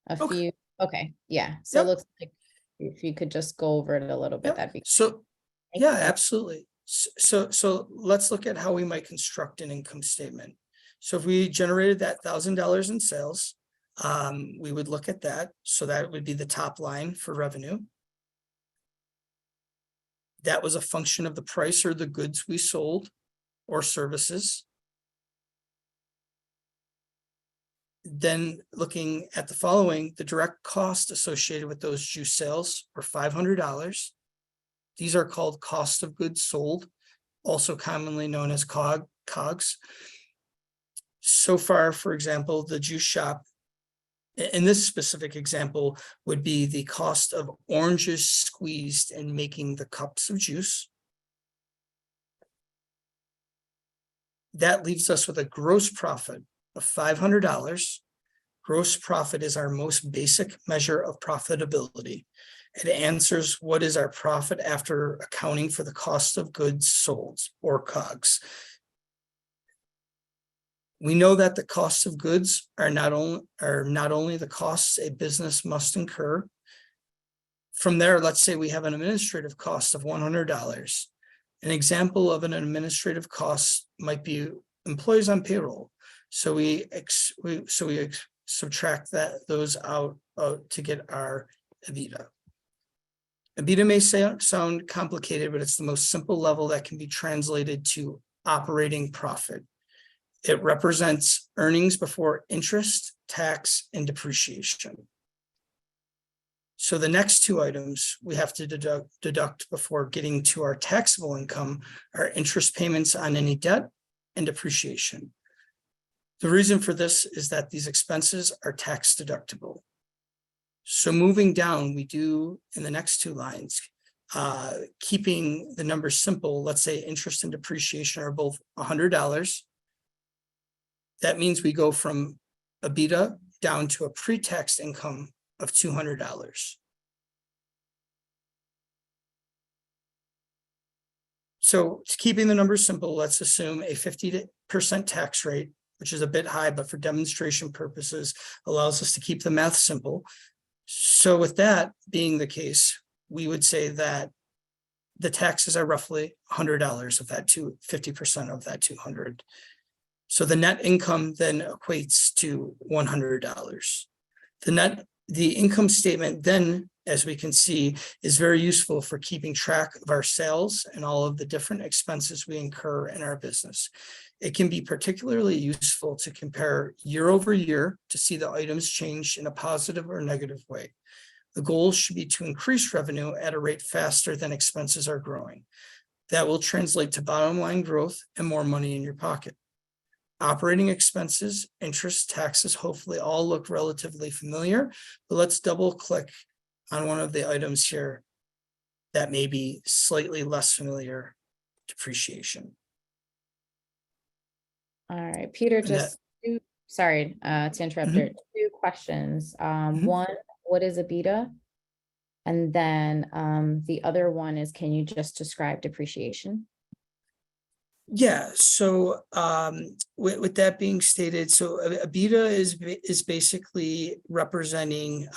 A few. Okay, yeah. So Yep. it looks like if you could just go over it a little bit, Yep. that'd be So, Thank yeah, you. absolutely. So let's look at how we might construct an income statement. So if we generated that $1,000 in sales, we would look at that. So that would be the top line for revenue. That was a function of the price or the goods we sold or services. Then looking at the following, the direct cost associated with those juice sales were $500. These are called cost of goods sold, also commonly known as COGS. So far, for example, the juice shop, in this specific example, would be the cost of oranges squeezed and making the cups of juice. That leaves us with a gross profit of $500. Gross profit is our most basic measure of profitability. It answers what is our profit after accounting for the cost of goods sold, or COGS. We know that the costs of goods are not only the costs a business must incur. From there, let's say we have an administrative cost of $100. An example of an administrative cost might be employees on payroll. So we subtract those out to get our EBITDA. EBITDA may sound complicated, but it's the most simple level that can be translated to operating profit. It represents earnings before interest, tax, and depreciation. So the next two items we have to deduct before getting to our taxable income are interest payments on any debt and depreciation. The reason for this is that these expenses are tax deductible. So moving down, we do in the next two lines, keeping the numbers simple, let's say interest and depreciation are both $100. That means we go from EBITDA down to a pre-tax income of $200. So keeping the numbers simple, let's assume a 50% tax rate, which is a bit high, but for demonstration purposes, allows us to keep the math simple. So with that being the case, we would say that the taxes are roughly $100 of that 50% of that 200. So the net income then equates to $100. The income statement then, as we can see, is very useful for keeping track of our sales and all of the different expenses we incur in our business. It can be particularly useful to compare year over year to see the items change in a positive or negative way. The goal should be to increase revenue at a rate faster than expenses are growing. That will translate to bottom line growth and more money in your pocket. Operating expenses, interest, taxes, hopefully all look relatively familiar, but let's double click on one of the items here that may be slightly less familiar: depreciation. All right, Peter, And just sorry to interrupt there. Two questions. One, what is EBITDA? And then the other one is, can you just describe depreciation? Yeah, so with that being stated, so EBITDA is basically representing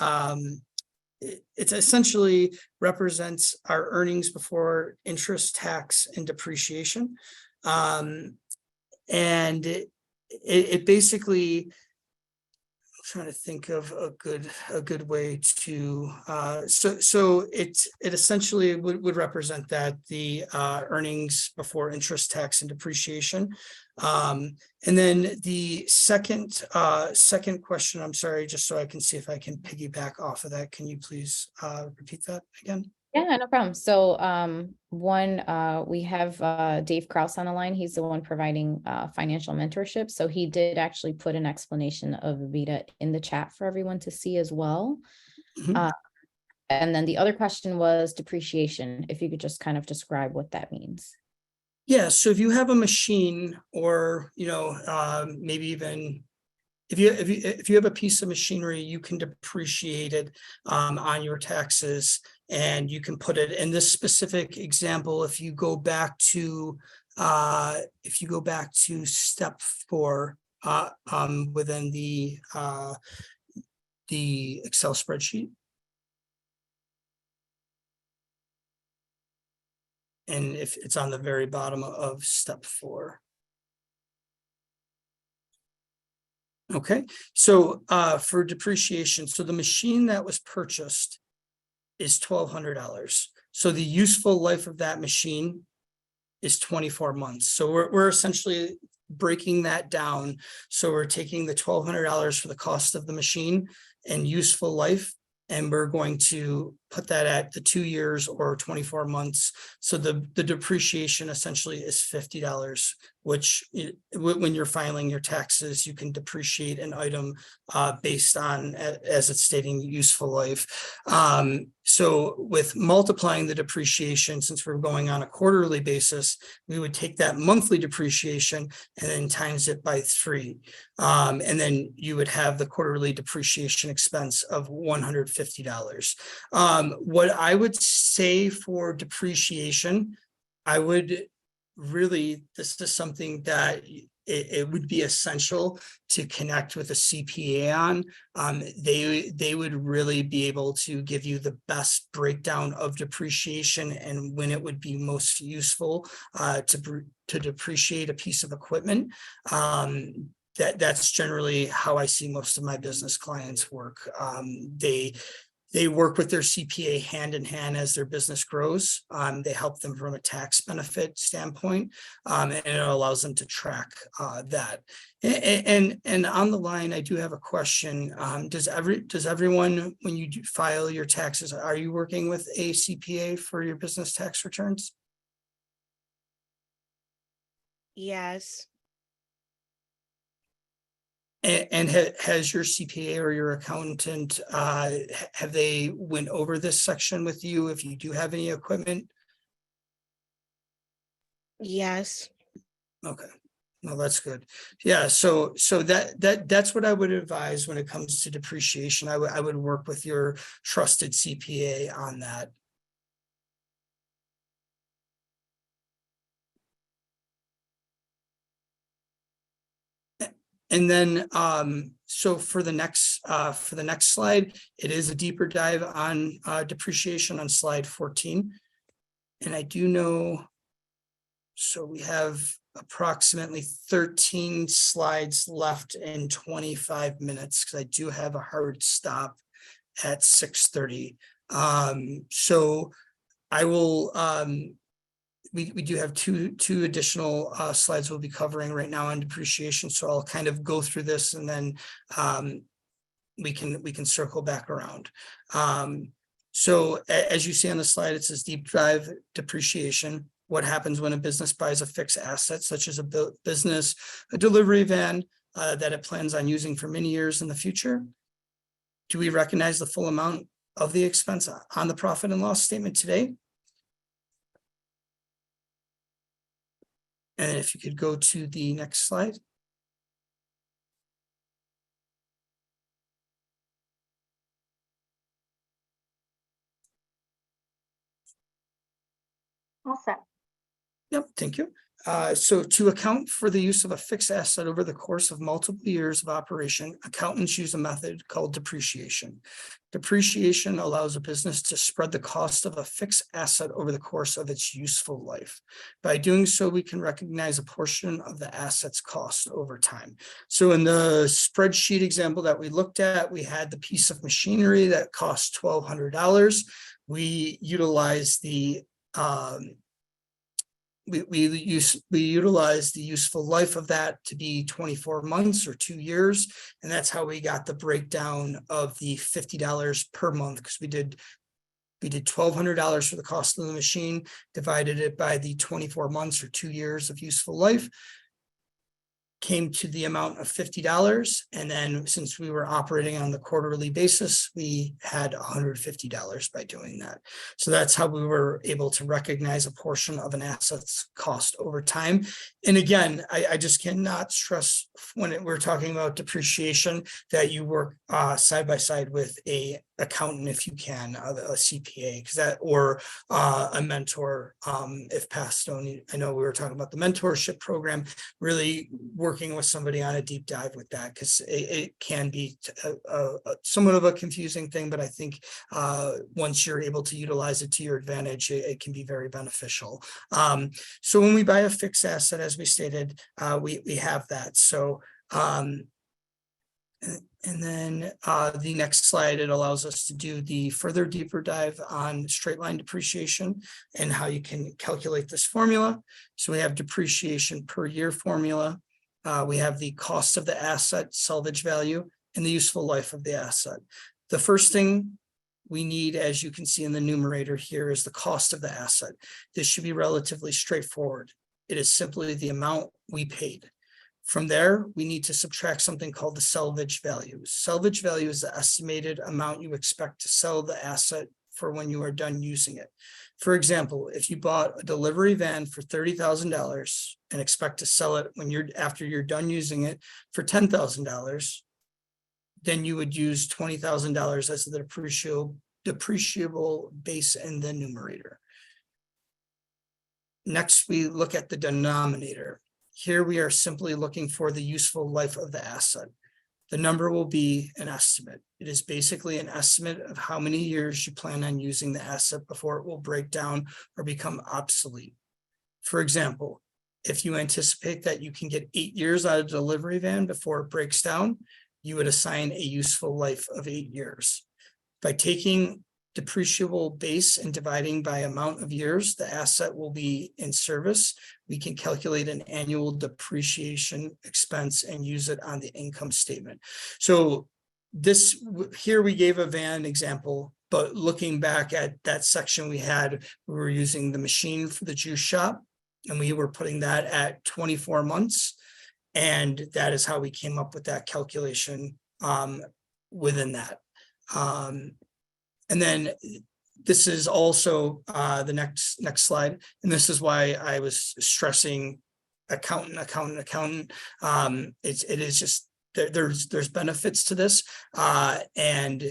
it's essentially represents our earnings before interest, tax, and depreciation. And it basically, I'm trying to think of a good way to so it essentially would represent that the earnings before interest, tax, and depreciation. And then the second question, I'm sorry, just so I can see if I can piggyback off of that, can you please repeat that again? Yeah, no problem. So we have Dave Kraus on the line. He's the one providing financial mentorship. So he did actually put an explanation of EBITDA in the chat for everyone to see as well. Mhm. And then the other question was depreciation. If you could just kind of describe what that means. Yeah, so if you have a machine, or maybe even if you have a piece of machinery, you can depreciate it on your taxes, and you can put it in this specific example. If you go back to step 4 within the Excel spreadsheet. And if it's on the very bottom of step 4. Okay, so for depreciation, so the machine that was purchased is $1,200. So the useful life of that machine is 24 months. So we're essentially breaking that down. So we're taking the $1,200 for the cost of the machine and useful life, and we're going to put that at the 2 years or 24 months. So the depreciation essentially is $50, which when you're filing your taxes, you can depreciate an item based on, as it's stating, useful life. So with multiplying the depreciation, since we're going on a quarterly basis, we would take that monthly depreciation and then times it by 3. And then you would have the quarterly depreciation expense of $150. What I would say for depreciation, I would really, this is something that it would be essential to connect with a CPA on. They would really be able to give you the best breakdown of depreciation and when it would be most useful to depreciate a piece of equipment. That's generally how I see most of my business clients work. They work with their CPA hand in hand as their business grows. They help them from a tax benefit standpoint, and it allows them to track that. And on the line, I do have a question. Does everyone, when you file your taxes, are you working with a CPA for your business tax returns? Yes. And has your CPA or your accountant, have they went over this section with you if you do have any equipment? Yes. Okay, no, that's good. Yeah, so that's what I would advise when it comes to depreciation. I would work with your trusted CPA on that. And then, so for the next slide, it is a deeper dive on depreciation on slide 14. And I do know, so we have approximately 13 slides left in 25 minutes, because I do have a hard stop at 6:30. So I will, we do have two additional slides we'll be covering right now on depreciation. So I'll kind of go through this and then we can circle back around. So as you see on the slide, it says deep dive depreciation. What happens when a business buys a fixed asset, such as a business, a delivery van that it plans on using for many years in the future? Do we recognize the full amount of the expense on the profit and loss statement today? And if you could go to the next slide. All set. Yep, thank you. So to account for the use of a fixed asset over the course of multiple years of operation, accountants use a method called depreciation. Depreciation allows a business to spread the cost of a fixed asset over the course of its useful life. By doing so, we can recognize a portion of the asset's cost over time. So in the spreadsheet example that we looked at, we had the piece of machinery that cost $1,200. We utilized the we utilize the useful life of that to be 24 months or 2 years. And that's how we got the breakdown of the $50 per month, because we did $1,200 for the cost of the machine, divided it by the 24 months or 2 years of useful life, came to the amount of $50. And then since we were operating on the quarterly basis, we had $150 by doing that. So that's how we were able to recognize a portion of an asset's cost over time. And again, I just cannot stress when we're talking about depreciation that you work side by side with a accountant if you can, a CPA, because that, or a mentor if passed on. I know we were talking about the mentorship program, really working with somebody on a deep dive with that, because it can be somewhat of a confusing thing, but I think once you're able to utilize it to your advantage, it can be very beneficial. So when we buy a fixed asset, as we stated, we have that. So and then the next slide, it allows us to do the further deeper dive on straight line depreciation and how you can calculate this formula. So we have depreciation per year formula. We have the cost of the asset, salvage value, and the useful life of the asset. The first thing we need, as you can see in the numerator here, is the cost of the asset. This should be relatively straightforward. It is simply the amount we paid. From there, we need to subtract something called the salvage value. Salvage value is the estimated amount you expect to sell the asset for when you are done using it. For example, if you bought a delivery van for $30,000 and expect to sell it after you're done using it for $10,000, then you would use $20,000 as the depreciable base in the numerator. Next, we look at the denominator. Here we are simply looking for the useful life of the asset. The number will be an estimate. It is basically an estimate of how many years you plan on using the asset before it will break down or become obsolete. For example, if you anticipate that you can get 8 years out of a delivery van before it breaks down, you would assign a useful life of 8 years. By taking depreciable base and dividing by amount of years the asset will be in service, we can calculate an annual depreciation expense and use it on the income statement. So this here we gave a van example, but looking back at that section we were using the machine for the juice shop, and we were putting that at 24 months. And that is how we came up with that calculation within that. And then this is also the next slide. And this is why I was stressing accountant. It is just, there's benefits to this. And,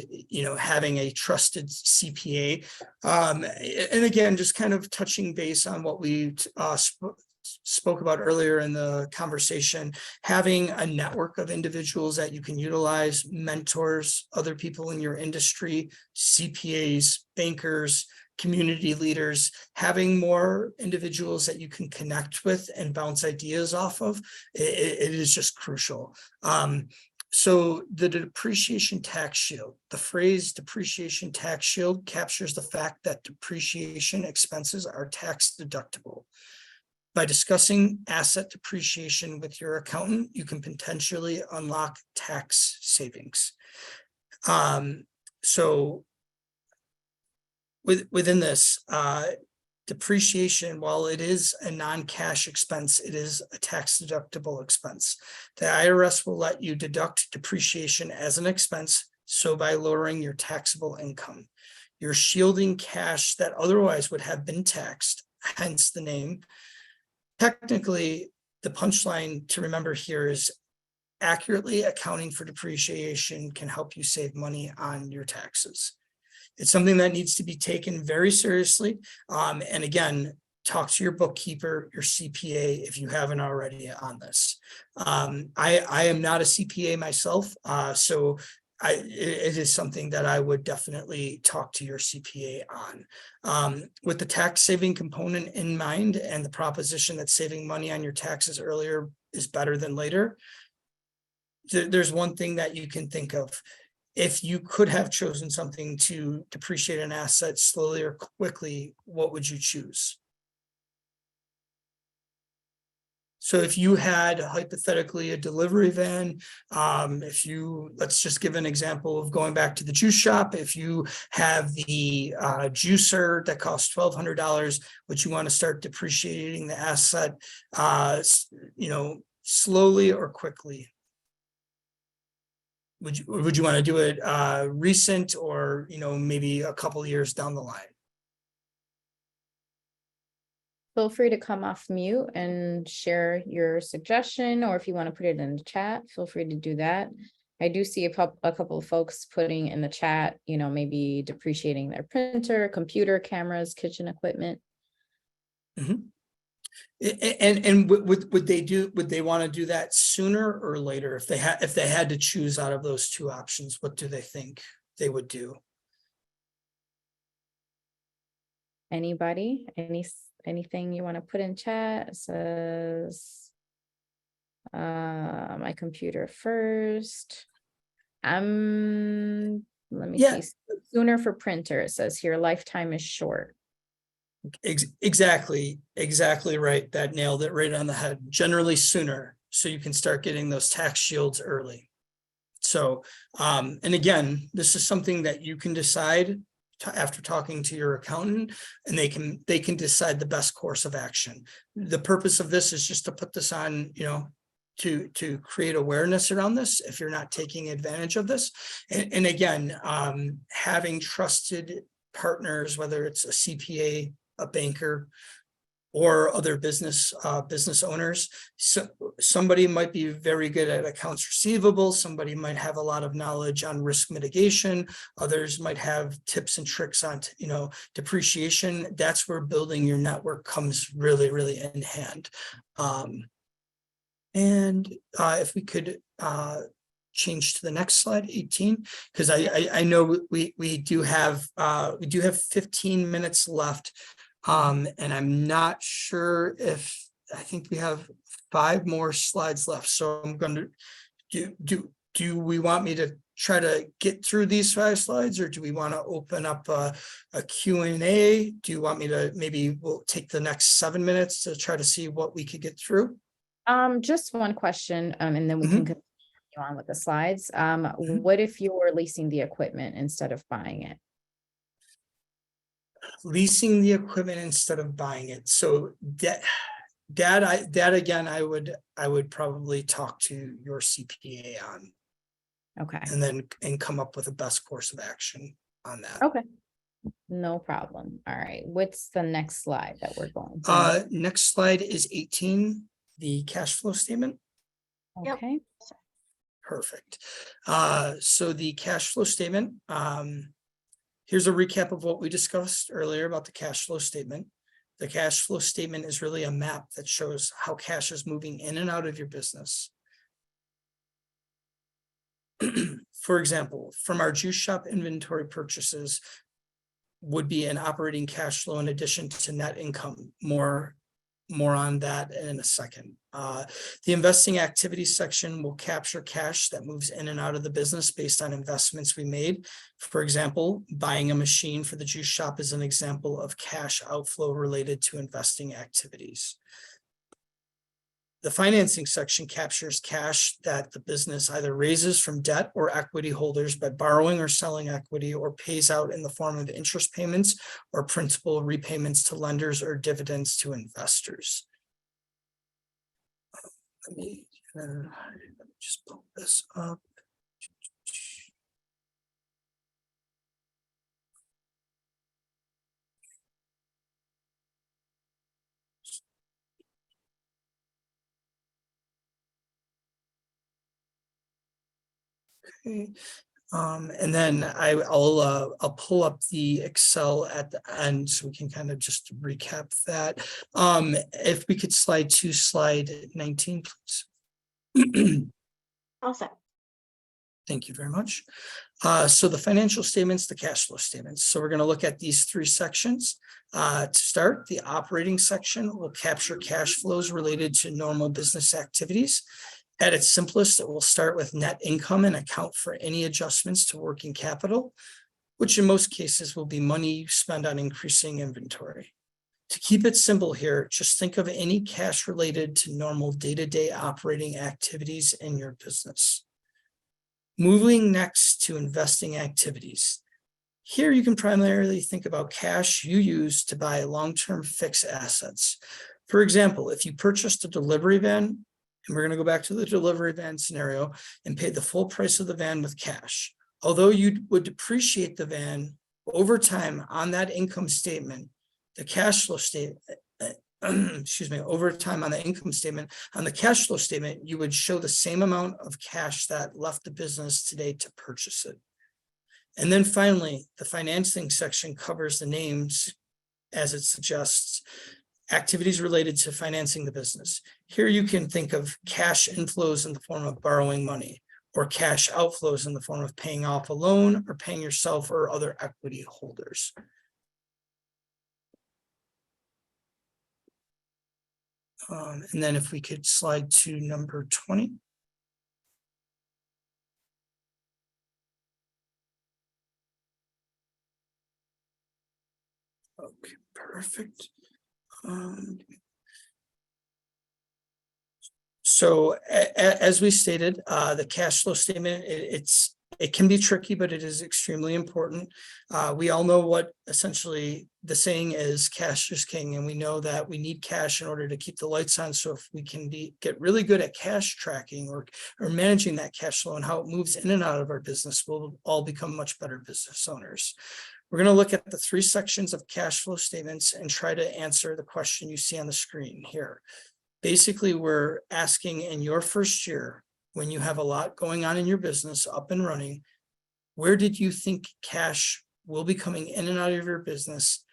having a trusted CPA. And again, just kind of touching base on what we spoke about earlier in the conversation, having a network of individuals that you can utilize, mentors, other people in your industry, CPAs, bankers, community leaders, having more individuals that you can connect with and bounce ideas off of, it is just crucial. So the depreciation tax shield, the phrase depreciation tax shield captures the fact that depreciation expenses are tax deductible. By discussing asset depreciation with your accountant, you can potentially unlock tax savings. So within this, depreciation, while it is a non-cash expense, it is a tax deductible expense. The IRS will let you deduct depreciation as an expense, so by lowering your taxable income, you're shielding cash that otherwise would have been taxed, hence the name. Technically, the punchline to remember here is accurately accounting for depreciation can help you save money on your taxes. It's something that needs to be taken very seriously. And again, talk to your bookkeeper, your CPA, if you haven't already on this. I am not a CPA myself, so it is something that I would definitely talk to your CPA on. With the tax saving component in mind and the proposition that saving money on your taxes earlier is better than later, there's one thing that you can think of. If you could have chosen something to depreciate an asset slowly or quickly, what would you choose? So if you had hypothetically a delivery van, let's just give an example of going back to the juice shop. If you have the juicer that costs $1,200, but you want to start depreciating the asset, slowly or quickly? Would you want to do it recent or, maybe a couple of years down the line? Feel free to come off mute and share your suggestion, or if you want to put it in the chat, feel free to do that. I do see a couple of folks putting in the chat, maybe depreciating their printer, computer, cameras, kitchen equipment. Mm-hmm. And would they want to do that sooner or later? If they had to choose out of those two options, what do they think they would do? Anybody? Anything you want to put in chat? It says my computer first. Let me see. Sooner for printer. It says here lifetime is short. Exactly right. That nailed it right on the head. Generally sooner, so you can start getting those tax shields early. So, and again, this is something that you can decide after talking to your accountant, and they can decide the best course of action. The purpose of this is just to put this on, to create awareness around this if you're not taking advantage of this. And again, having trusted partners, whether it's a CPA, a banker, or other business owners. So somebody might be very good at accounts receivable. Somebody might have a lot of knowledge on risk mitigation. Others might have tips and tricks on, depreciation. That's where building your network comes really, really in hand. And if we could change to the next slide, 18, because I know we do have 15 minutes left. And I'm not sure I think we have 5 more slides left. So I'm going to do we want me to try to get through these 5 slides, or do we want to open up a Q&A? Do you want me to, maybe we'll take the next 7 minutes to try to see what we could get through? Just one question, and then we can continue on with the slides. What if you're leasing the equipment instead of buying it? Leasing the equipment instead of buying it. So that again, I would probably talk to your CPA on. Okay. And come up with the best course of action on that. Okay. No problem. All right. What's the next slide that we're going to? Next slide is 18, the cash flow statement. Okay. Perfect. So the cash flow statement, here's a recap of what we discussed earlier about the cash flow statement. The cash flow statement is really a map that shows how cash is moving in and out of your business. For example, from our juice shop inventory purchases would be an operating cash flow in addition to net income. More on that in a second. The investing activities section will capture cash that moves in and out of the business based on investments we made. For example, buying a machine for the juice shop is an example of cash outflow related to investing activities. The financing section captures cash that the business either raises from debt or equity holders by borrowing or selling equity, or pays out in the form of interest payments or principal repayments to lenders or dividends to investors. Let me just pull this up. Okay. And then I'll pull up the Excel at the end so we can kind of just recap that. If we could slide to slide 19, please. All set. Thank you very much. So the financial statements, the cash flow statements. So we're going to look at these three sections. To start, the operating section will capture cash flows related to normal business activities. At its simplest, it will start with net income and account for any adjustments to working capital, which in most cases will be money you spend on increasing inventory. To keep it simple here, just think of any cash related to normal day-to-day operating activities in your business. Moving next to investing activities. Here you can primarily think about cash you use to buy long-term fixed assets. For example, if you purchased a delivery van, and we're going to go back to the delivery van scenario, and paid the full price of the van with cash. Although you would depreciate the van over time on that income statement, the cash flow statement, over time on the income statement, on the cash flow statement, you would show the same amount of cash that left the business today to purchase it. And then finally, the financing section covers the names, as it suggests, activities related to financing the business. Here you can think of cash inflows in the form of borrowing money, or cash outflows in the form of paying off a loan or paying yourself or other equity holders. And then if we could slide to number 20. Okay, perfect. So as we stated, the cash flow statement, it can be tricky, but it is extremely important. We all know what essentially the saying is, cash is king, and we know that we need cash in order to keep the lights on. So if we can get really good at cash tracking or managing that cash flow and how it moves in and out of our business, we'll all become much better business owners. We're going to look at the three sections of cash flow statements and try to answer the question you see on the screen here. Basically, we're asking, in your first year, when you have a lot going on in your business up and running, where did you think cash will be coming in and out of your business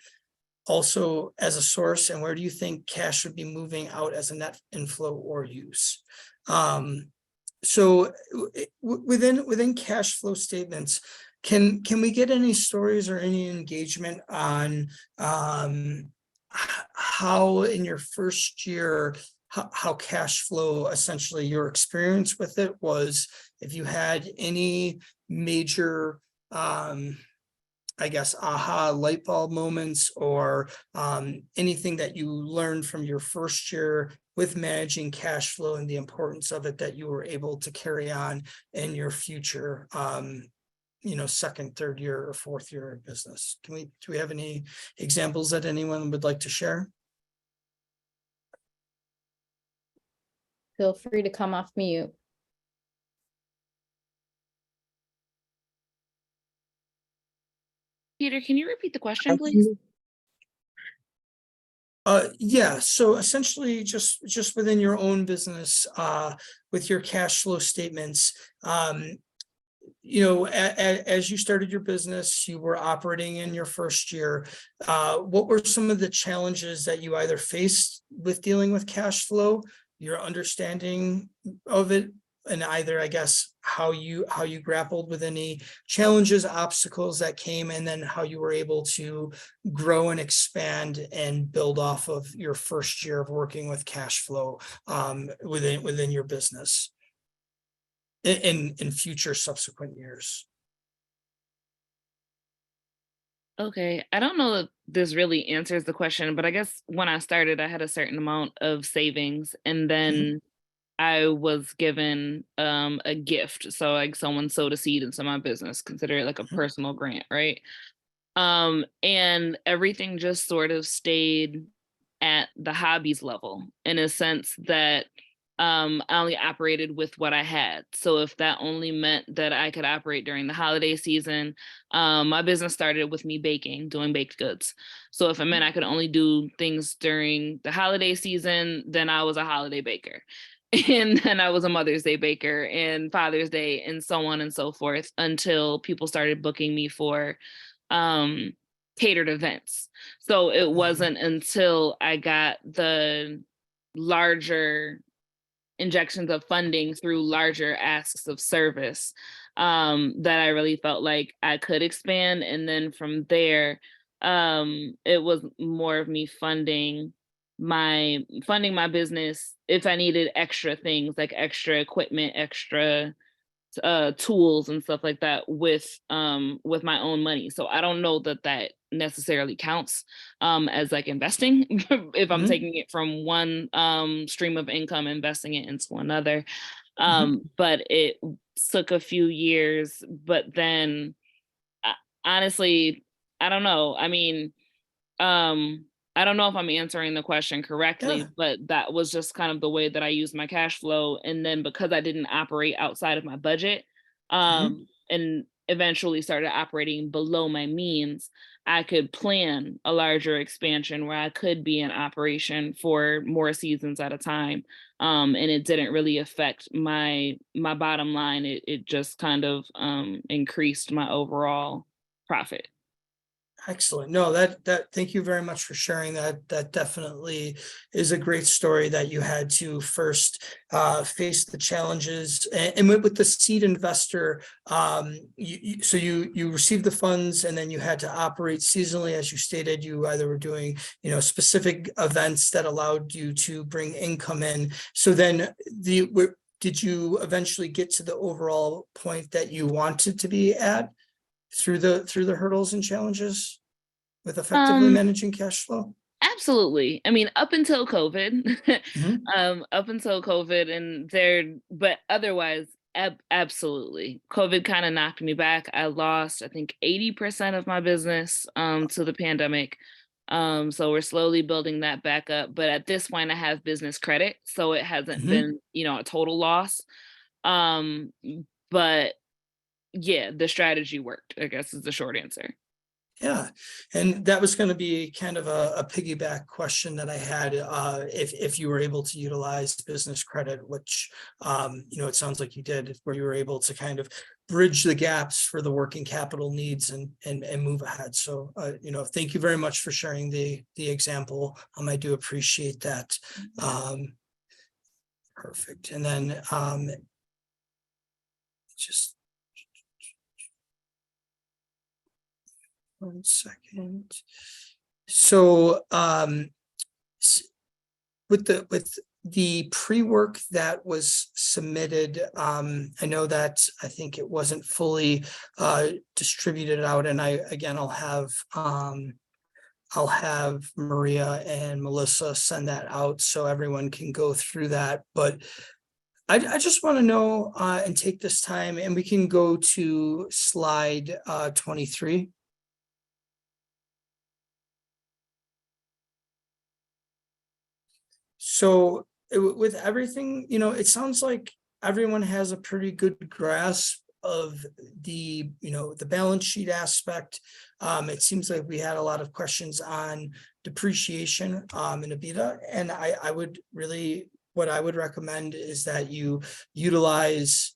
also as a source, and where do you think cash would be moving out as a net inflow or use? So within cash flow statements, can we get any stories or any engagement on how in your first year, how cash flow, essentially your experience with it was, if you had any major, I guess, aha light bulb moments, or anything that you learned from your first year with managing cash flow and the importance of it that you were able to carry on in your future, second, third year or fourth year of business. Do we have any examples that anyone would like to share? Feel free to come off mute. Peter, can you repeat the question, please? Yeah, so essentially just within your own business, with your cash flow statements, as you started your business, you were operating in your first year. What were some of the challenges that you either faced with dealing with cash flow, your understanding of it, and either, I guess, how you grappled with any challenges, obstacles that came, and then how you were able to grow and expand and build off of your first year of working with cash flow within your business in future subsequent years? Okay, I don't know if this really answers the question, but I guess when I started, I had a certain amount of savings, and then I was given a gift. So like someone sowed a seed into my business, consider it like a personal grant, right? And everything just sort of stayed at the hobbies level, in a sense that I only operated with what I had. So if that only meant that I could operate during the holiday season, my business started with me baking, doing baked goods. So if it meant I could only do things during the holiday season, then I was a holiday baker. And then I was a Mother's Day baker and Father's Day and so on and so forth until people started booking me for catered events. So it wasn't until I got the larger injections of funding through larger asks of service that I really felt like I could expand. And then from there, it was more of me funding my business if I needed extra things like extra equipment, extra tools and stuff like that with my own money. So I don't know that necessarily counts as like investing if I'm taking it from one stream of income, investing it into another. But it took a few years, but then honestly, I don't know. I mean, I don't know if I'm answering the question correctly, Yeah. but that was just kind of the way that I used my cash flow. And then because I didn't operate outside of my budget, and eventually started operating below my means, I could plan a larger expansion where I could be in operation for more seasons at a time. And it didn't really affect my bottom line. It just kind of increased my overall profit. Excellent. No, that thank you very much for sharing that. That definitely is a great story that you had to first face the challenges and with the seed investor. You received the funds and then you had to operate seasonally, as you stated. You either were doing specific events that allowed you to bring income in. So then did you eventually get to the overall point that you wanted to be at through the hurdles and challenges with effectively managing cash flow? Absolutely. I mean, up until COVID, but otherwise, absolutely. COVID kind of knocked me back. I lost, I think, 80% of my business to the pandemic. So we're slowly building that back up. But at this point, I have business credit, so it hasn't been, a total loss. But yeah, the strategy worked, I guess, is the short answer. Yeah, and that was going to be kind of a piggyback question that I had. If you were able to utilize business credit, which it sounds like you did, where you were able to kind of bridge the gaps for the working capital needs and move ahead. So thank you very much for sharing the example. I do appreciate that. Perfect. And then just 1 second. So with the pre-work that was submitted, I know that I think it wasn't fully distributed out, and I'll have Maria and Melissa send that out so everyone can go through that. But I just want to know and take this time, and we can go to slide 23. So with everything, it sounds like everyone has a pretty good grasp of the balance sheet aspect. It seems like we had a lot of questions on depreciation and EBITDA, and what I would recommend is that you utilize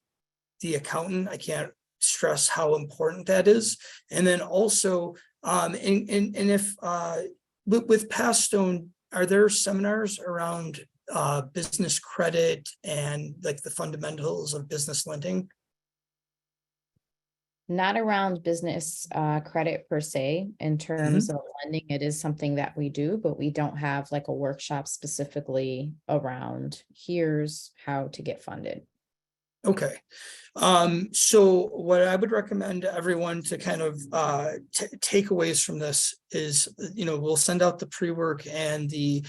the accountant. I can't stress how important that is. And then also, if with Passstone, are there seminars around business credit and like the fundamentals of business lending? Not around business credit per se. In terms of lending, it is something that we do, but we don't have like a workshop specifically around here's how to get funded. Okay. So what I would recommend to everyone to kind of takeaways from this is, we'll send out the pre-work and the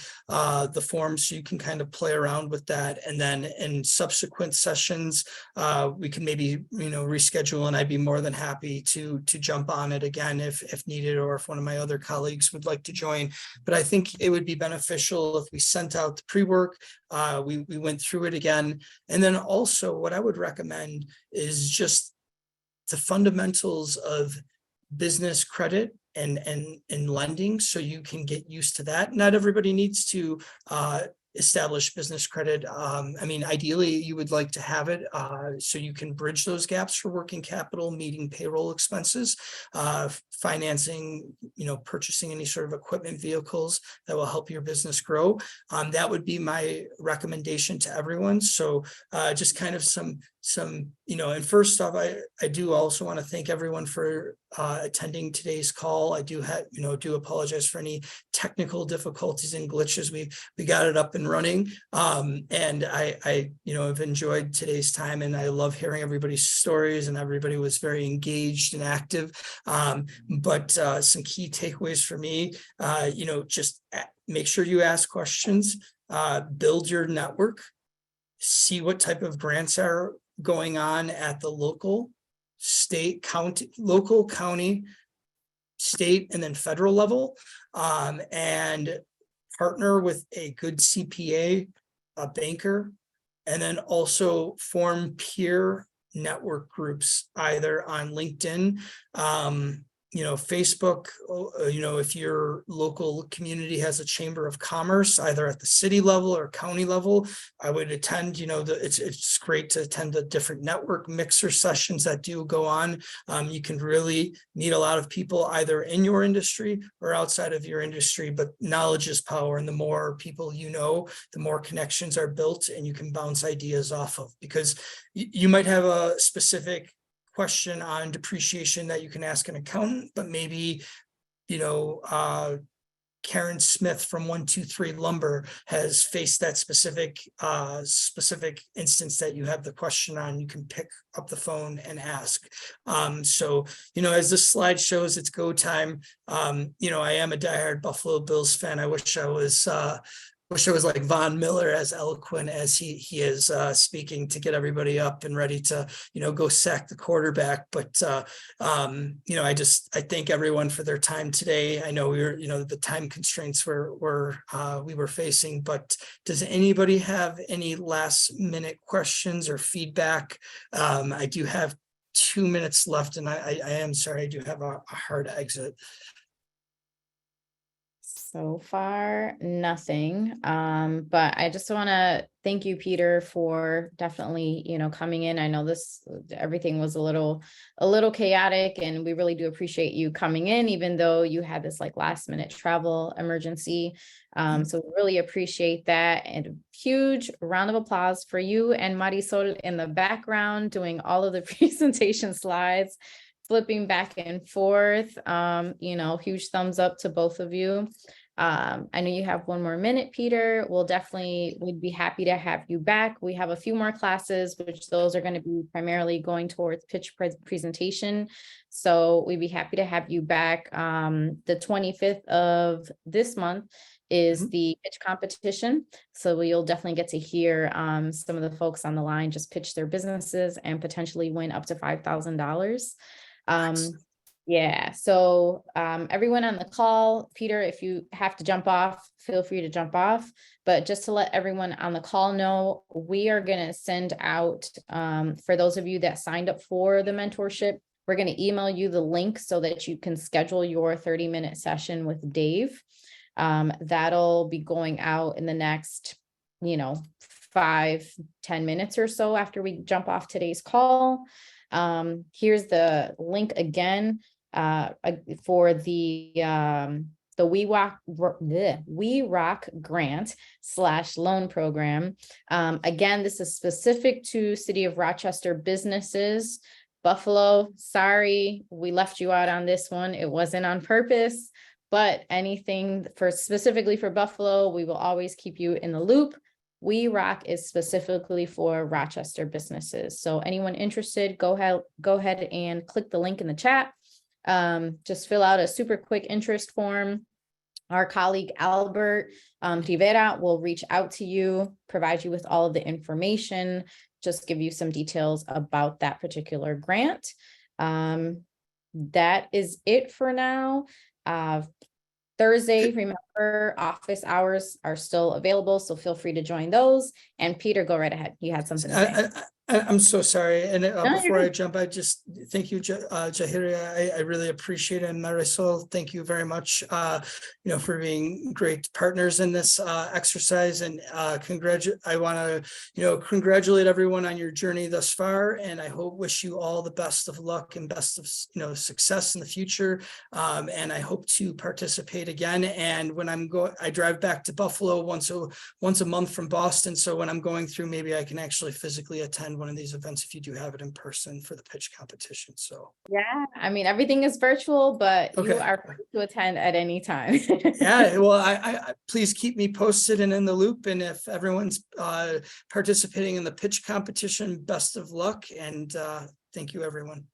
forms so you can kind of play around with that. And then in subsequent sessions, we can maybe, reschedule, and I'd be more than happy to jump on it again if needed, or if one of my other colleagues would like to join. But I think it would be beneficial if we sent out the pre-work, we went through it again. And then also what I would recommend is just the fundamentals of business credit and lending, so you can get used to that. Not everybody needs to established business credit. I mean, ideally, you would like to have it so you can bridge those gaps for working capital, meeting payroll expenses, financing, purchasing any sort of equipment vehicles that will help your business grow. That would be my recommendation to everyone. So just kind of some, and first off, I do also want to thank everyone for attending today's call. I do apologize for any technical difficulties and glitches. We got it up and running. And I have enjoyed today's time, and I love hearing everybody's stories, and everybody was very engaged and active. But some key takeaways for me, just make sure you ask questions, build your network, see what type of grants are going on at the local, state, county, state, and then federal level, and partner with a good CPA, a banker, and then also form peer network groups either on LinkedIn, Facebook, if your local community has a chamber of commerce, either at the city level or county level, I would attend, it's great to attend the different network mixer sessions that do go on. You can really meet a lot of people either in your industry or outside of your industry, but knowledge is power. And the more people the more connections are built and you can bounce ideas off of, because you might have a specific question on depreciation that you can ask an accountant, but maybe, Karen Smith from 123 Lumber has faced that specific instance that you have the question on. You can pick up the phone and ask. So, as this slide shows, it's go time. I am a diehard Buffalo Bills fan. I wish I was like Von Miller, as eloquent as he is speaking, to get everybody up and ready to, go sack the quarterback. But, I thank everyone for their time today. I know we were, the time constraints we were facing, but does anybody have any last minute questions or feedback? I do have 2 minutes left, and I am sorry, I do have a hard exit. So far, nothing. But I just want to thank you, Peter, for definitely, coming in. I know everything was a little chaotic, and we really do appreciate you coming in, even though you had this last minute travel emergency. So we really appreciate that. And a huge round of applause for you and Marisol in the background doing all of the presentation slides, flipping back and forth. Huge thumbs up to both of you. I know you have 1 more minute, Peter. We'd be happy to have you back. We have a few more classes, which those are going to be primarily going towards pitch presentation. So we'd be happy to have you back. The 25th of this month is the pitch competition. So you'll definitely get to hear some of the folks on the line just pitch their businesses and potentially win up to $5,000. Yeah, so everyone on the call, Peter, if you have to jump off, feel free to jump off. But just to let everyone on the call know, we are going to send out, for those of you that signed up for the mentorship, we're going to email you the link so that you can schedule your 30-minute session with Dave. That'll be going out in the next, 5-10 minutes or so after we jump off today's call. Here's the link again for the We Rock grant / loan program. Again, this is specific to City of Rochester businesses. Buffalo, sorry, we left you out on this one. It wasn't on purpose, but anything specifically for Buffalo, we will always keep you in the loop. We Rock is specifically for Rochester businesses. So anyone interested, go ahead and click the link in the chat. Just fill out a super quick interest form. Our colleague Albert Rivera will reach out to you, provide you with all of the information, just give you some details about that particular grant. That is it for now. Thursday, remember, However, office hours are still available, so feel free to join those. And Peter, go right ahead. You had something to say. I'm so sorry. And No, you're before I good. jump, I just thank you, Jahiria. I really appreciate it. And Marisol, thank you very much, for being great partners in this exercise. And I want to, congratulate everyone on your journey thus far. And I wish you all the best of luck and best of, success in the future. And I hope to participate again. And when I drive back to Buffalo once a month from Boston. So when I'm going through, maybe I can actually physically attend one of these events if you do have it in person for the pitch competition. So Yeah, I mean, everything is virtual, but you Okay. are free to attend at any time. yeah, well, I please keep me posted and in the loop. And if everyone's participating in the pitch competition, best of luck. And thank you, everyone.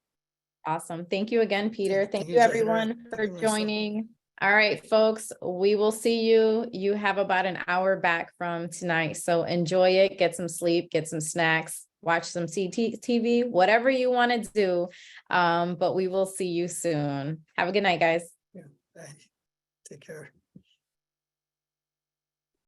Awesome. Thank you again, Peter. Thank Thank you you, Zahira. everyone for Thank you, Marissa. joining. All right, folks, we will see you. You have about an hour back from tonight. So enjoy it, get some sleep, get some snacks, watch some TV, whatever you want to do. But we will see you soon. Have a good night, guys. Bye. Take care.